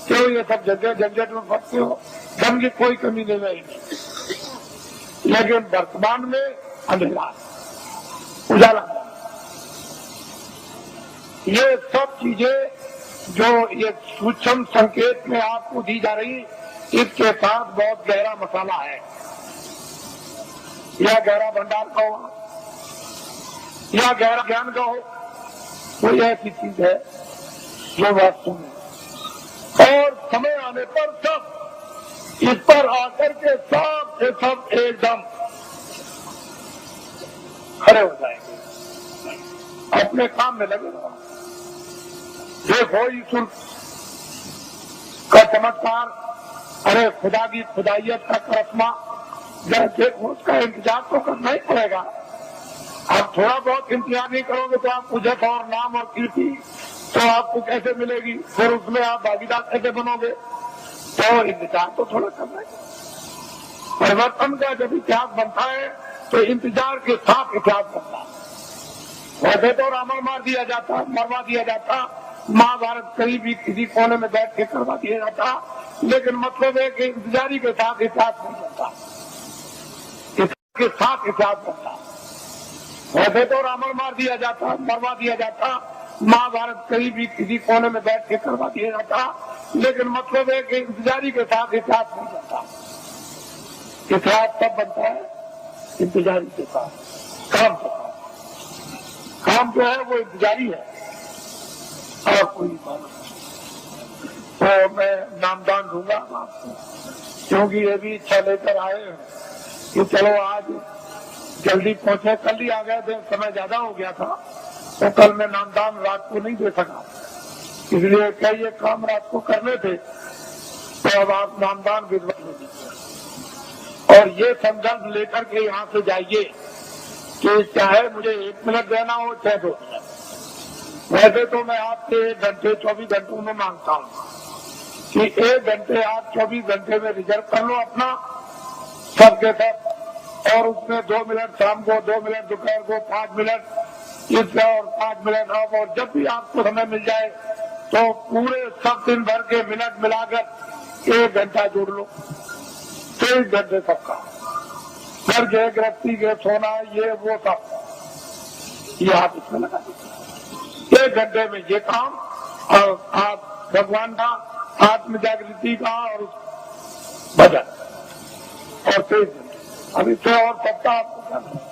क्यों ये सब जगह झंझट में फंसते हो? धन की कोई कमी नहीं रहेगी। लेकिन वर्तमान में अंधेरा, उजाला, ये सब चीजें जो ये सूक्ष्म संकेत में आपको दी जा रही, इसके साथ बहुत गहरा मसाला है। या गहरा भंडार का हो या गहरा ज्ञान का हो, कोई ऐसी चीज है जो वास्तव में, और समय आने पर सब इस पर आकर के सब से सब एकदम खड़े हो जाएंगे, अपने काम में लगे रहो। देखो ईश्वर का चमत्कार, अरे खुदा की खुदाइयत का करिश्मा, जब देखो उसका इंतजार तो करना ही पड़ेगा। आप थोड़ा बहुत इंतजार नहीं करोगे तो आपको जस और नाम और कीर्ति तो आपको कैसे मिलेगी? फिर उसमें आप भागीदार कैसे बनोगे? तो इंतजार तो थोड़ा करना है। परिवर्तन का जब इतिहास बनता है तो इंतजार के साथ इतिहास बनता है। वैसे तो रावण मार दिया जाता, मरवा दिया जाता, महाभारत कहीं भी किसी कोने में बैठ के करवा दिया जाता, लेकिन मतलब है कि इंतजारी के साथ इतिहास नहीं बनता, के साथ इतिहास बनता। वैसे तो रावण मार दिया जाता, मरवा दिया जाता, महाभारत कहीं भी किसी कोने में बैठ के करवा दिया जाता, लेकिन मतलब है कि इंतजारी के साथ इतिहास नहीं बनता। इतिहास तब बनता है इंतजारी के साथ, काम के साथ। काम जो है वो इंतजारी है और कोई बात नहीं। तो मैं नामदान दूंगा आपको, क्योंकि ये भी इच्छा लेकर आए हैं कि चलो आज जल्दी पहुंचे। कल ही आ गए थे, समय ज्यादा हो गया था, तो कल मैं नामदान रात को नहीं दे सका, इसलिए क्या ये काम रात को करने थे, तो अब आप नामदान विधवा दे दीजिए और ये संकल्प लेकर के यहाँ से जाइए कि चाहे मुझे 1 मिनट देना हो चाहे 2 मिनट। वैसे तो मैं आपसे 1 घंटे 24 घंटों में मांगता हूँ, कि 1 घंटे आप 24 घंटे में रिजर्व कर लो अपना सबके सब, और उसमें 2 मिनट शाम को, 2 मिनट दोपहर को, 5 मिनट इसका और 5 मिनट अब, और जब भी आपको समय मिल जाए तो पूरे सब दिन भर के मिनट मिलाकर 1 घंटा जोड़ लो। 23 घंटे सबका, घर के गृहस्थी के सोना ये वो सब ये आप इसमें लगा दीजिए। 1 घंटे में ये काम, और आप भगवान का आत्म जागृति का और भजन, और 23 घंटे अभी से और सप्ताह आपको करना।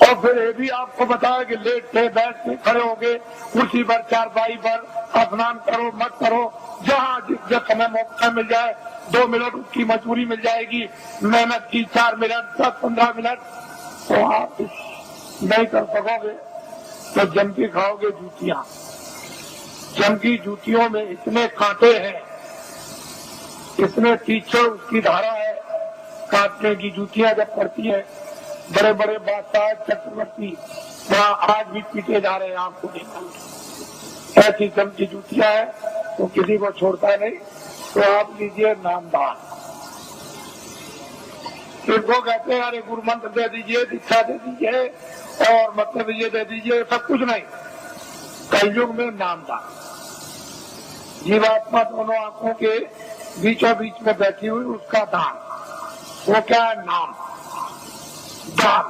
और फिर ये भी आपको बताया कि लेट से बैठ के खड़े हो गए कुर्सी पर, चारपाई पर, स्नान करो मत करो, जहाँ जब समय मौका मिल जाए 2 मिनट उसकी मजबूरी मिल जाएगी, मेहनत की 4 मिनट 10-15 मिनट, तो आप नहीं कर सकोगे तो जम के खाओगे जूतियां। जम की जूतियों में इतने कांटे हैं, इतने तीखे उसकी धारा है, काटने की जूतियां जब पड़ती है, बड़े बड़े बादशाह चक्रवर्ती वहाँ आज भी पीटे जा रहे हैं आपको देखा। ऐसी जम की जूतियां है तो किसी को छोड़ता नहीं। तो आप लीजिए नामदान, इनको कहते हैं अरे गुरु मंत्र दे दीजिए, दीक्षा दे दीजिए और मतलब ये दे दीजिए, सब कुछ नहीं। कलयुग में नामदान, जीवात्मा दोनों आंखों के बीचों बीच में बैठी हुई उसका दान, वो क्या है? नाम दान,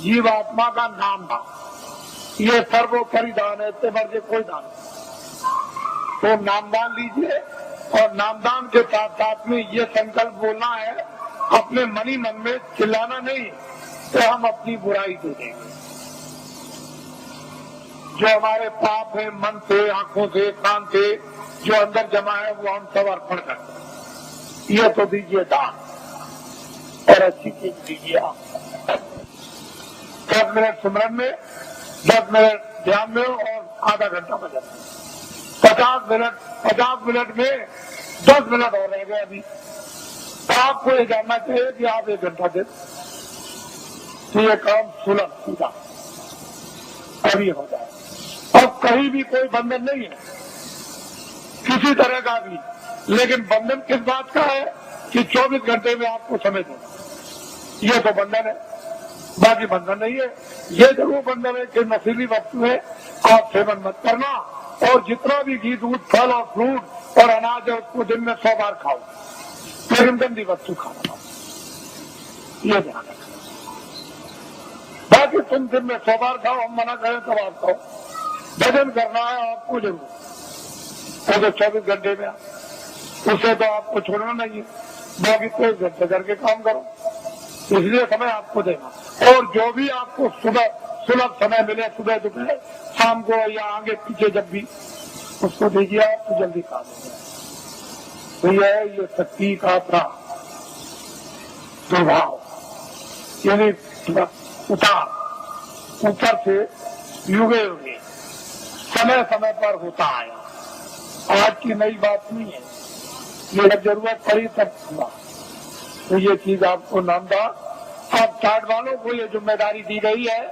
जीवात्मा का नाम दान, ये सर्वोपरि दान है, इससे बढ़ के कोई दान। तो नामदान लीजिए, और नामदान के साथ साथ में ये संकल्प बोलना है अपने मनी मन में, चिल्लाना नहीं, तो हम अपनी बुराई दे देंगे। जो हमारे पाप है मन से, आंखों से, कान से जो अंदर जमा है वो हम सब अर्पण करते हैं। ये तो दीजिए दान, और अच्छी चीज दीजिए आप। 10 मिनट सिमरन में, 10 मिनट ध्यान में और आधा घंटा भजन। 50 मिनट में 10 मिनट और रह गए अभी। आपको ये जानना चाहिए कि आप 1 घंटा दे तो ये काम सुलभ सीधा अभी हो जाए। अब कहीं भी कोई बंधन नहीं है किसी तरह का भी, लेकिन बंधन किस बात का है कि 24 घंटे में आपको समय देना, ये तो बंधन है, बाकी बंधन नहीं है। ये जरूर बंधन है कि नशीली वस्तु है आप सेवन मत करना, और जितना भी घी दूध फल और फ्रूट और अनाज है उसको दिन में 100 बार खाओ, लेकिन गंदी वस्तु खाना, ये ध्यान रखना। बाकी तुम दिन में 100 बार खाओ, हम मना करें तब आप खाओ। भजन करना है आपको जरूर, वो तो 24 घंटे में, उससे तो आपको छोड़ना नहीं है, बाकी 23 घंटे करके काम करो, इसलिए समय आपको देना। और जो भी आपको सुलभ समय मिले, सुबह दोपहर शाम को या आगे पीछे जब भी, उसको दीजिए आप तो जल्दी काम हो जाए। तो यह है ये शक्ति का प्रभाव, यानी उतार ऊपर से युगे युगे समय समय पर होता आया। आज की नई बात नहीं है, ये जब जरूरत पड़ी तब हुआ। तो ये चीज आपको नामदान, अब चार्ट वालों को ये जिम्मेदारी दी गई है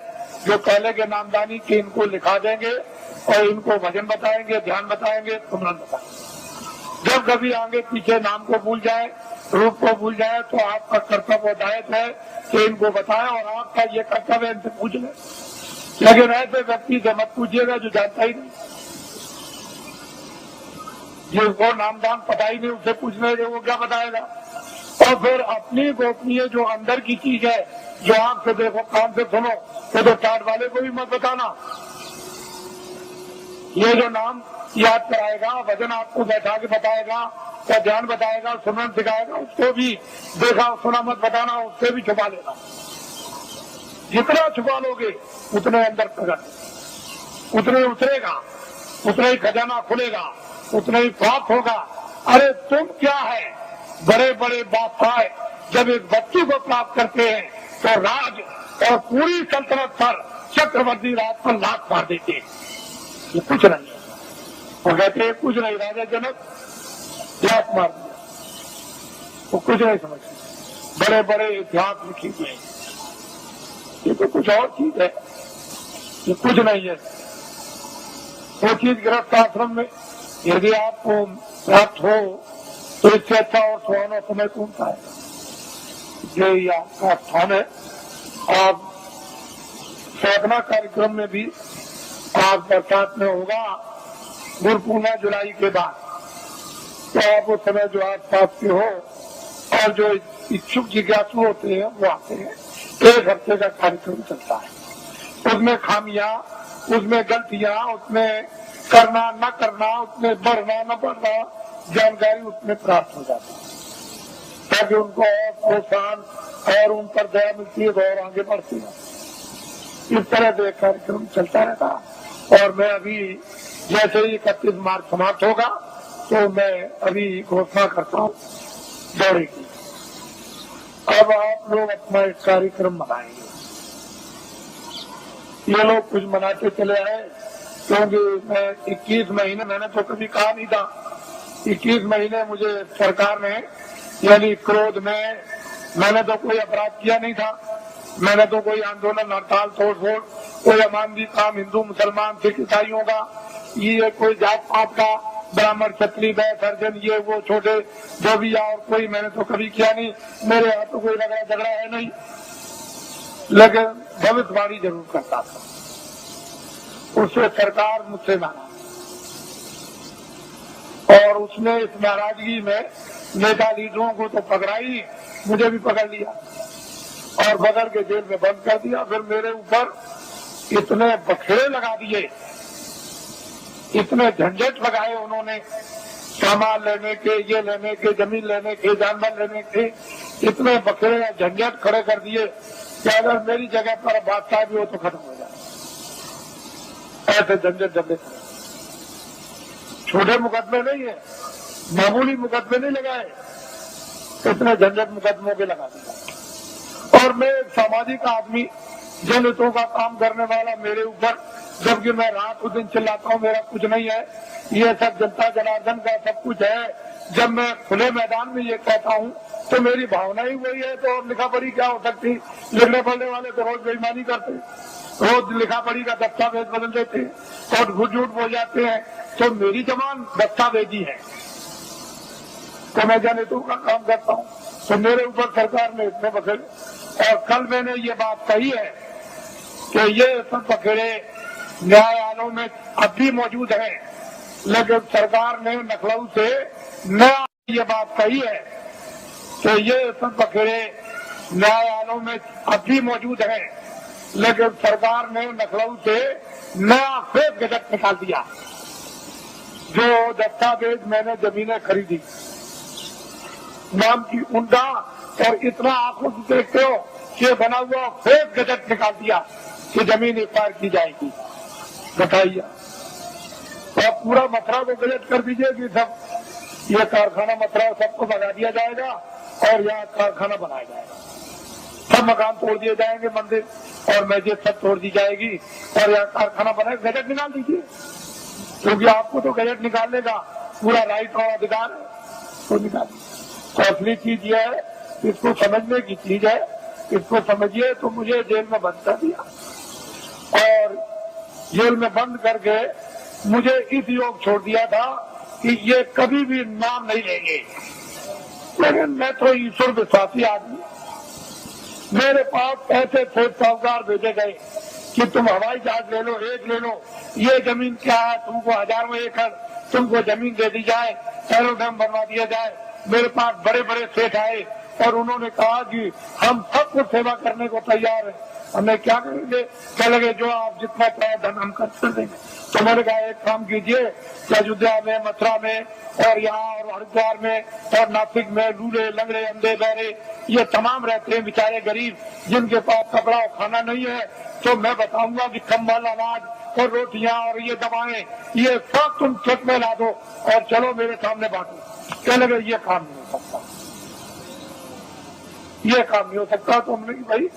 जो पहले के नामदानी के, इनको लिखा देंगे और इनको भजन बताएंगे, ध्यान बताएंगे, सुमरन बताएंगे। जब कभी आगे पीछे नाम को भूल जाए, रूप को भूल जाए, तो आपका कर्तव्य दायित्व है कि इनको बताएं, और आपका ये कर्तव्य है इनसे पूछ लें। लेकिन ऐसे व्यक्ति से मत पूछिएगा जो जानता ही नहीं, जिसको नामदान पता ही नहीं, उससे पूछने के वो क्या बताएगा। और फिर अपनी गोपनीय जो अंदर की चीज है, जो आंख से देखो कान से सुनो, तो चार्ट वाले को भी मत बताना। ये जो नाम याद कराएगा, वजन आपको बैठा के बताएगा, या ध्यान बताएगा, सुमरन सिखाएगा, उसको भी देखा सुना मत बताना, उससे भी छुपा लेना। जितना छुपा लोगे उतने अंदर प्रकट, उतने उतरेगा, उतना ही खजाना खुलेगा, उतना ही प्राप्त होगा। अरे तुम क्या है, बड़े बड़े बादशाह जब एक बच्ची को प्राप्त करते हैं तो राज और पूरी सल्तनत पर चक्रवर्ती राज पर लात मार देते हैं। ये कुछ नहीं है, वो कहते हैं कुछ नहीं, राजा जनक लात मार दिया, वो कुछ नहीं समझते। बड़े बड़े इतिहास लिखे हुए, ये तो कुछ और चीज है, ये कुछ नहीं है। वो चीज गृहस्थ आश्रम में यदि आपको प्राप्त हो तो इससे अच्छा और सुहाना समय कौन सा है। यही आपका स्थान है। आप साधना कार्यक्रम में भी आप बरसात में होगा गुरु पूर्णिमा जुलाई के बाद, तो आप उस समय जो आप पास के हो और जो इच्छुक जिज्ञासु होते हैं वो आते हैं। 1 हफ्ते का कार्यक्रम चलता है। उसमें खामियां, उसमें गलतियां, उसमें करना न करना, उसमें बढ़ना न बढ़ना जानकारी उसमें प्राप्त हो जाती है, ताकि उनको और प्रोत्साहन और उन पर दया मिलती है और आगे बढ़ती है। इस तरह से कार्यक्रम चलता रहता। और मैं अभी जैसे ही 31 मार्च समाप्त होगा तो मैं अभी घोषणा करता हूँ दौरे की। अब आप लोग अपना एक कार्यक्रम मनाएंगे। ये लोग कुछ मनाते चले आए, क्योंकि मैं 21 महीने मैंने तो कभी कहा नहीं था। 21 महीने मुझे सरकार ने यानी क्रोध में मैंने तो कोई अपराध किया नहीं था। मैंने तो कोई आंदोलन, हड़ताल, तोड़ फोड़, कोई अमानवीय काम हिंदू मुसलमान सिख ईसाइयों का, ये कोई जात पात का, ब्राह्मण क्षत्रिय वैश्य हरिजन ये वो छोटे जो भी और कोई मैंने तो कभी किया नहीं। मेरे यहाँ तो कोई झगड़ा है नहीं, लेकिन भविष्यवाणी जरूर करता था। उससे सरकार मुझसे नाराज और उसने इस नाराजगी में नेता लीडरों को तो पकड़ाई, मुझे भी पकड़ लिया और पकड़ के जेल में बंद कर दिया। फिर मेरे ऊपर इतने बखेड़े लगा दिए, इतने झंझट लगाए उन्होंने, सामान लेने के, ये लेने के, जमीन लेने के, जानवर लेने के, इतने बखेड़े झंझट खड़े कर दिए कि अगर मेरी जगह पर बादशाह भी हो तो खत्म हो जाए। ऐसे झंझट झंझट छोटे मुकदमे नहीं है, मामूली मुकदमे नहीं लगाए, इतने झंझट मुकदमों के लगा दिया। और मैं एक सामाजिक आदमी, जनहितों का काम करने वाला, मेरे ऊपर जबकि मैं रात दिन चिल्लाता हूँ मेरा कुछ नहीं है, ये सब जनता जनार्दन का सब कुछ है। जब मैं खुले मैदान में ये कहता हूँ तो मेरी भावना ही वही है, तो लिखा पढ़ी क्या हो सकती। लिखने पढ़ने वाले तो रोज बेईमानी करते, रोज लिखा पढ़ी का दस्तावेज बदल देते और झूठ बोल जाते हैं। तो मेरी जबान दस्तावेजी है, तो मैं जनहितों का काम करता हूँ, तो मेरे ऊपर सरकार ने इतने बखेड़े। और कल मैंने ये बात कही है कि ये सब बखेड़े न्यायालयों में अब भी मौजूद है, लेकिन सरकार ने लखनऊ से नया ये बात कही है कि ये सब बखेड़े न्यायालयों में अब भी मौजूद है, लेकिन सरकार ने लखनऊ से नया फेक गजट निकाल दिया। जो दस्तावेज मैंने जमीनें खरीदी नाम की उनका, और इतना आंखों से देखते हो कि बना हुआ फेक गजट निकाल दिया कि जमीन एक्वायर की जाएगी। बताइए, तो पूरा मथुरा को गजट कर दीजिए कि सब ये कारखाना मथुरा सबको बना दिया जाएगा और यहाँ कारखाना बनाया जाएगा। सब मकान तोड़ दिए जाएंगे, मंदिर और मस्जिद सब तोड़ दी जाएगी और यहाँ कारखाना बनाएगा। गजट निकाल दीजिए, क्योंकि आपको तो गजट निकालने का पूरा राइट और अधिकार है, तो निकालिए। तो असली चीज ये है, इसको समझने की चीज है, इसको समझिए। तो मुझे जेल में बंद कर दिया और जेल में बंद करके मुझे इस योग छोड़ दिया था कि ये कभी भी नाम नहीं लेंगे। लेकिन मैं तो ईश्वर विश्वासी आदमी, मेरे पास ऐसे थे साहूकार भेजे गए कि तुम हवाई जहाज ले लो, एक ले लो, ये जमीन क्या है, तुमको हजारों एकड़ तुमको जमीन दे दी जाए, एरोड्रम बनवा दिया जाए। मेरे पास बड़े बड़े सेठ आए और उन्होंने कहा कि हम सबको सेवा करने को तैयार है, हमें क्या करेंगे। कह लगे जो आप जितना चाहे धन हम खर्च कर देंगे। तो मैंने कहा एक काम कीजिए, अयोध्या में, मथुरा में और यहाँ और हरिद्वार में और नासिक में लूले लंगड़े अंधे बहरे ये तमाम रहते हैं बेचारे गरीब, जिनके पास कपड़ा और खाना नहीं है, तो मैं बताऊंगा कि कंबल, अनाज और रोटियां और ये दवाएं ये सब तुम खेत में ला दो और चलो मेरे सामने बांटो। कह लगे ये काम नहीं हो सकता, ये काम नहीं हो सकता। तो हमने कि भाई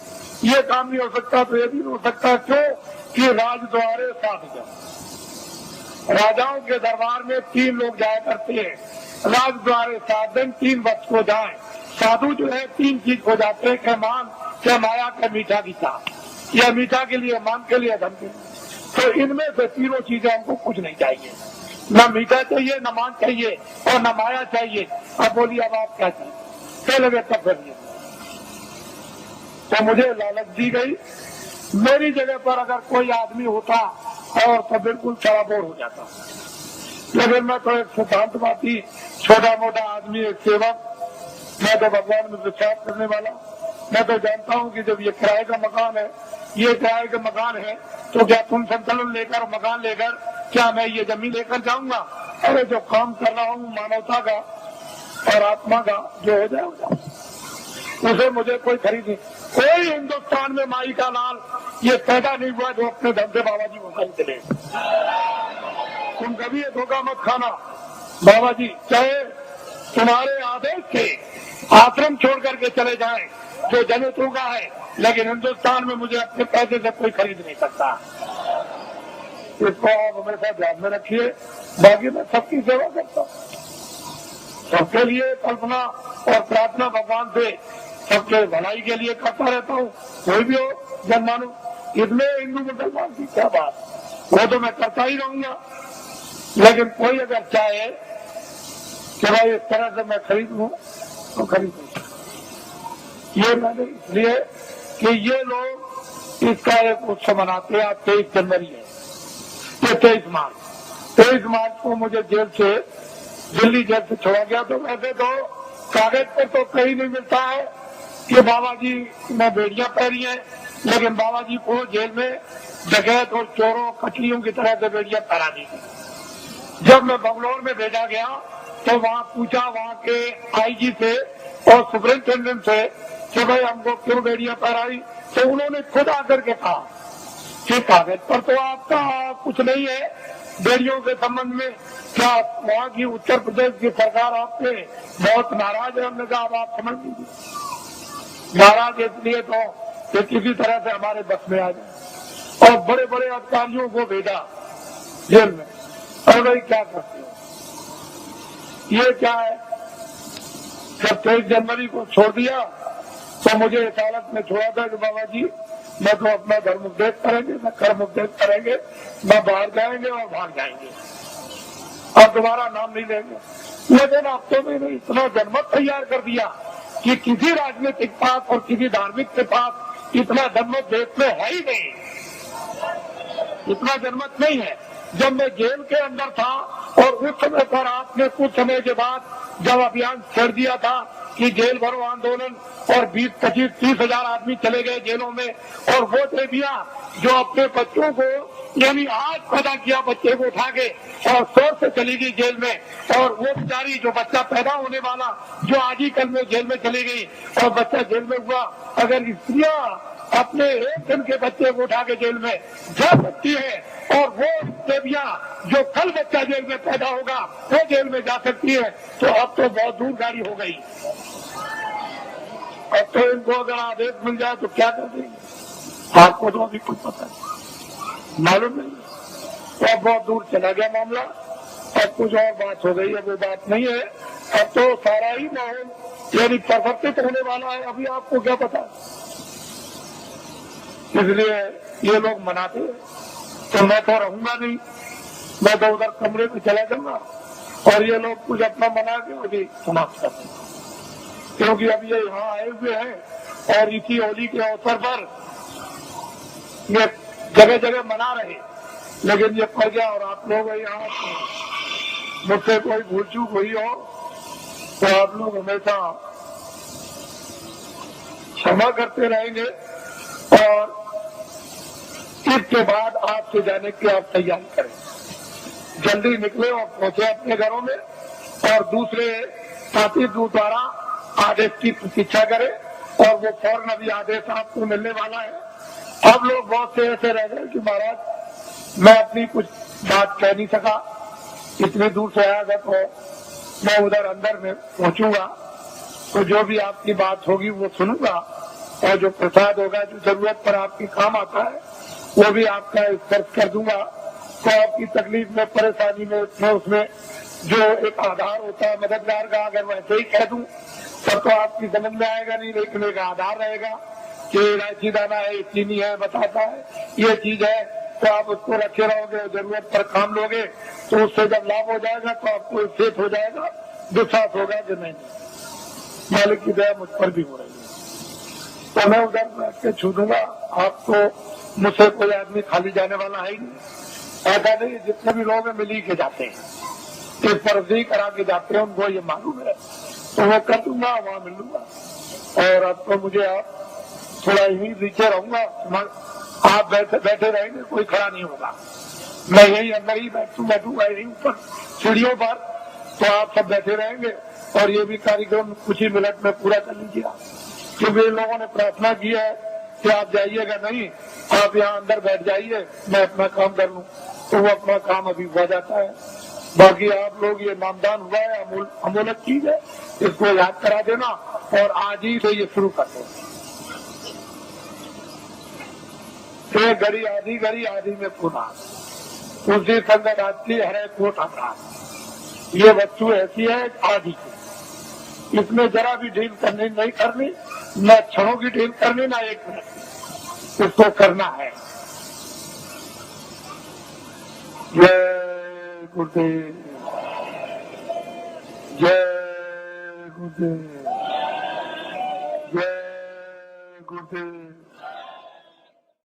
ये काम नहीं हो सकता तो ये भी नहीं हो सकता। क्यों कि राजद्वारे 7 जन, राजाओं के दरबार में 3 लोग जाया करते हैं, राजद्वारे 7 दिन 3 वक्त को जाए। साधु जो है 3 चीज हो जाते हैं, के मान, के माया, के मीठा गीता। यह मीठा के लिए, मान के लिए, धन के लिए। तो इनमें से तीनों चीजें हमको कुछ नहीं चाहिए। न मीठा चाहिए, न मान चाहिए और न माया चाहिए। अब बोलिए अब आप क्या चाहिए? कह लगे तब करिए। तो मुझे लालच दी गई। मेरी जगह पर अगर कोई आदमी होता और तो बिल्कुल सराबोर हो जाता, लेकिन मैं तो एक सिद्धांतवादी छोटा मोटा आदमी, एक सेवक, मैं तो भगवान में विश्वास करने वाला। मैं तो जानता हूँ कि जब ये किराए का मकान है, ये किराए का मकान है, तो क्या तुम संतुलन लेकर मकान लेकर क्या मैं ये जमीन लेकर जाऊंगा? अरे जो काम कर रहा हूँ मानवता का और आत्मा का जो हो जाएगा उसे मुझे कोई खरीद नहीं। कोई हिंदुस्तान में माई का लाल ये पैदा नहीं हुआ जो अपने धन से बाबा जी को खरीद ले। तुम कभी ये धोखा मत खाना। बाबा जी चाहे तुम्हारे आदेश से आश्रम छोड़ करके चले जाएं जो जनहितों का है, लेकिन हिंदुस्तान में मुझे अपने पैसे से कोई खरीद नहीं सकता। इसको आप हमेशा ध्यान में रखिए। बाकी मैं सबकी सेवा करता हूँ, सबके लिए कल्पना और प्रार्थना भगवान से सबके भलाई के लिए करता रहता हूँ। कोई भी हो जनमानव, इसमें हिंदू मुसलमान की क्या बात, वो तो मैं करता ही रहूंगा। लेकिन कोई अगर चाहे कि भाई इस तरह से मैं खरीद लूं तो खरीद लूं। ये मैंने इसलिए कि ये लोग इसका एक उत्सव मनाते हैं। आज 23 जनवरी है, ये 23 मार्च को मुझे जेल से, दिल्ली जेल से छोड़ा गया। तो वैसे तो कागज पर तो कहीं नहीं मिलता है कि बाबा जी ने बेड़ियां पहनी है, लेकिन बाबा जी को जेल में डकैत और चोरों कचरियों की तरह से बेड़ियां पहना दी। जब मैं बंगलौर में भेजा गया तो वहाँ पूछा वहाँ के आईजी से और सुपरिंटेंडेंट से कि भाई हमको क्यों बेड़ियां पहनाई, तो उन्होंने खुद आकर के कहा कि कागज पर तो आपका कुछ नहीं है बेड़ियों के संबंध में, क्या वहाँ की उत्तर प्रदेश की सरकार आपसे बहुत नाराज है? हमने कहा अब आप समझ लीजिए नाराज इसलिए तो कि किसी तरह से हमारे बस में आ जाए। और बड़े बड़े अधिकारियों को भेजा जेल में। अरे भाई क्या करते हो, ये क्या है? जब 23 जनवरी को छोड़ दिया तो मुझे इस हालत में छोड़ा था कि बाबा जी मैं तो अपना धर्म उपदेश करेंगे, न कर्म उपदेश करेंगे, न बाहर जाएंगे और भाग जाएंगे, अब दोबारा नाम नहीं लेंगे। लेकिन अब तो मैंने इतना जनमत तैयार कर दिया कि किसी राजनीतिक पास और किसी धार्मिक के पास इतना जनमत देश में है ही नहीं, इतना जनमत नहीं है। जब मैं जेल के अंदर था और उस समय पर आपने कुछ समय के बाद जब अभियान छेड़ दिया था कि जेल भरो आंदोलन और 20, 25, 30 हजार आदमी चले गए जेलों में, और वो देवियां जो अपने बच्चों को यानी आज पैदा किया बच्चे को उठा के और शोर से चली गई जेल में, और वो बेचारी जो बच्चा पैदा होने वाला जो आज ही कल में जेल में चली गई और बच्चा जेल में हुआ, अगर स्त्रियां अपने एक दिन के बच्चे को उठा के जेल में जा सकती है और वो देवियां जो कल बच्चा जेल में पैदा होगा वो जेल में जा सकती है, तो अब तो बहुत दूर गाड़ी हो गई। अब तो इनको अगर आदेश मिल जाए तो क्या कर देंगे आपको तो अभी कुछ पता नहीं, मालूम नहीं। तो अब बहुत दूर चला गया मामला, अब कुछ और बात हो गई। अब वो बात नहीं है, अब तो सारा ही माहौल यानी परिवर्तित होने वाला है, अभी आपको क्या पता। इसलिए ये लोग मनाते हैं तो मैं तो रहूंगा नहीं, मैं तो उधर कमरे में चला जाऊंगा और ये लोग कुछ अपना मना के अभी समाप्त करते हैं, क्योंकि अब ये यहाँ आए हुए हैं और इसी होली के अवसर पर ये जगह जगह मना रहे, लेकिन ये पड़ गया। और आप लोग यहाँ मुझसे कोई भूल चूक हुई हो तो आप लोग हमेशा क्षमा करते रहेंगे और इसके बाद आपसे जाने की आप तैयारी करें, जल्दी निकले और पहुंचे अपने घरों में, और दूसरे साथी द्वारा आदेश की प्रतीक्षा करें और वो फौरन अभी आदेश आपको मिलने वाला है। अब लोग बहुत से ऐसे रह गए कि महाराज मैं अपनी कुछ बात कह नहीं सका, इतनी दूर से आया था तो मैं उधर अंदर में पहुंचूंगा तो जो भी आपकी बात होगी वो सुनूंगा, और जो प्रसाद होगा जो जरूरत पर आपकी काम आता है वो भी आपका स्पर्श कर दूंगा। तो आपकी तकलीफ में परेशानी में उसमें जो एक आधार होता है मददगार का, अगर वैसे ही कह दूं तब तो आपकी समझ में आएगा नहीं, लेकिन एक आधार रहेगा कि इलायची दाना है, चीनी है, बताता है ये चीज है, तो आप उसको रखे रहोगे, जरूरत पर काम लोगे, तो उससे जब लाभ हो जाएगा तो आपको सेठ हो जाएगा, विश्वास होगा कि नहीं मालिक की दया मुझ पर भी हो रही है, तो मैं उधर बैठ के छू दूंगा। आप तो मुझसे कोई आदमी खाली जाने वाला है ही नहीं, ऐसा नहीं, जितने भी लोग हैं मिल ही के जाते हैं, एक परजी करा के जाते हैं, उनको ये मालूम है, तो वो कर दूंगा, वहां मिल लूंगा। और अब तो मुझे आप थोड़ा यहीं नीचे रहूंगा, आप बैठे रहेंगे, कोई खड़ा नहीं होगा, मैं यही अंदर ही बैठूंगा यहीं ऊपर सीढ़ियों पर, तो आप सब बैठे रहेंगे और ये भी कार्यक्रम कुछ ही मिनट में पूरा कर लीजिएगा, क्योंकि इन लोगों ने प्रार्थना की है कि आप जाइएगा नहीं, आप यहाँ अंदर बैठ जाइए, मैं अपना काम कर लूं, तो वो अपना काम अभी हो जाता है। बाकी आप लोग ये नामदान हुआ है, अमूलक चीज है, इसको याद करा देना और आज ही से ये शुरू कर दो। एक घड़ी आधी में पुनः तुलसी संग रात्रि हरे कोट अपराध, ये वस्तु ऐसी है आदि की, इसमें जरा भी ढील करनी नहीं करनी, न क्षणों की ढील करनी, ना एक मिनट इसको करना है। जय गुरुदेव, जय गुरुदेव, जय गुरुदेव।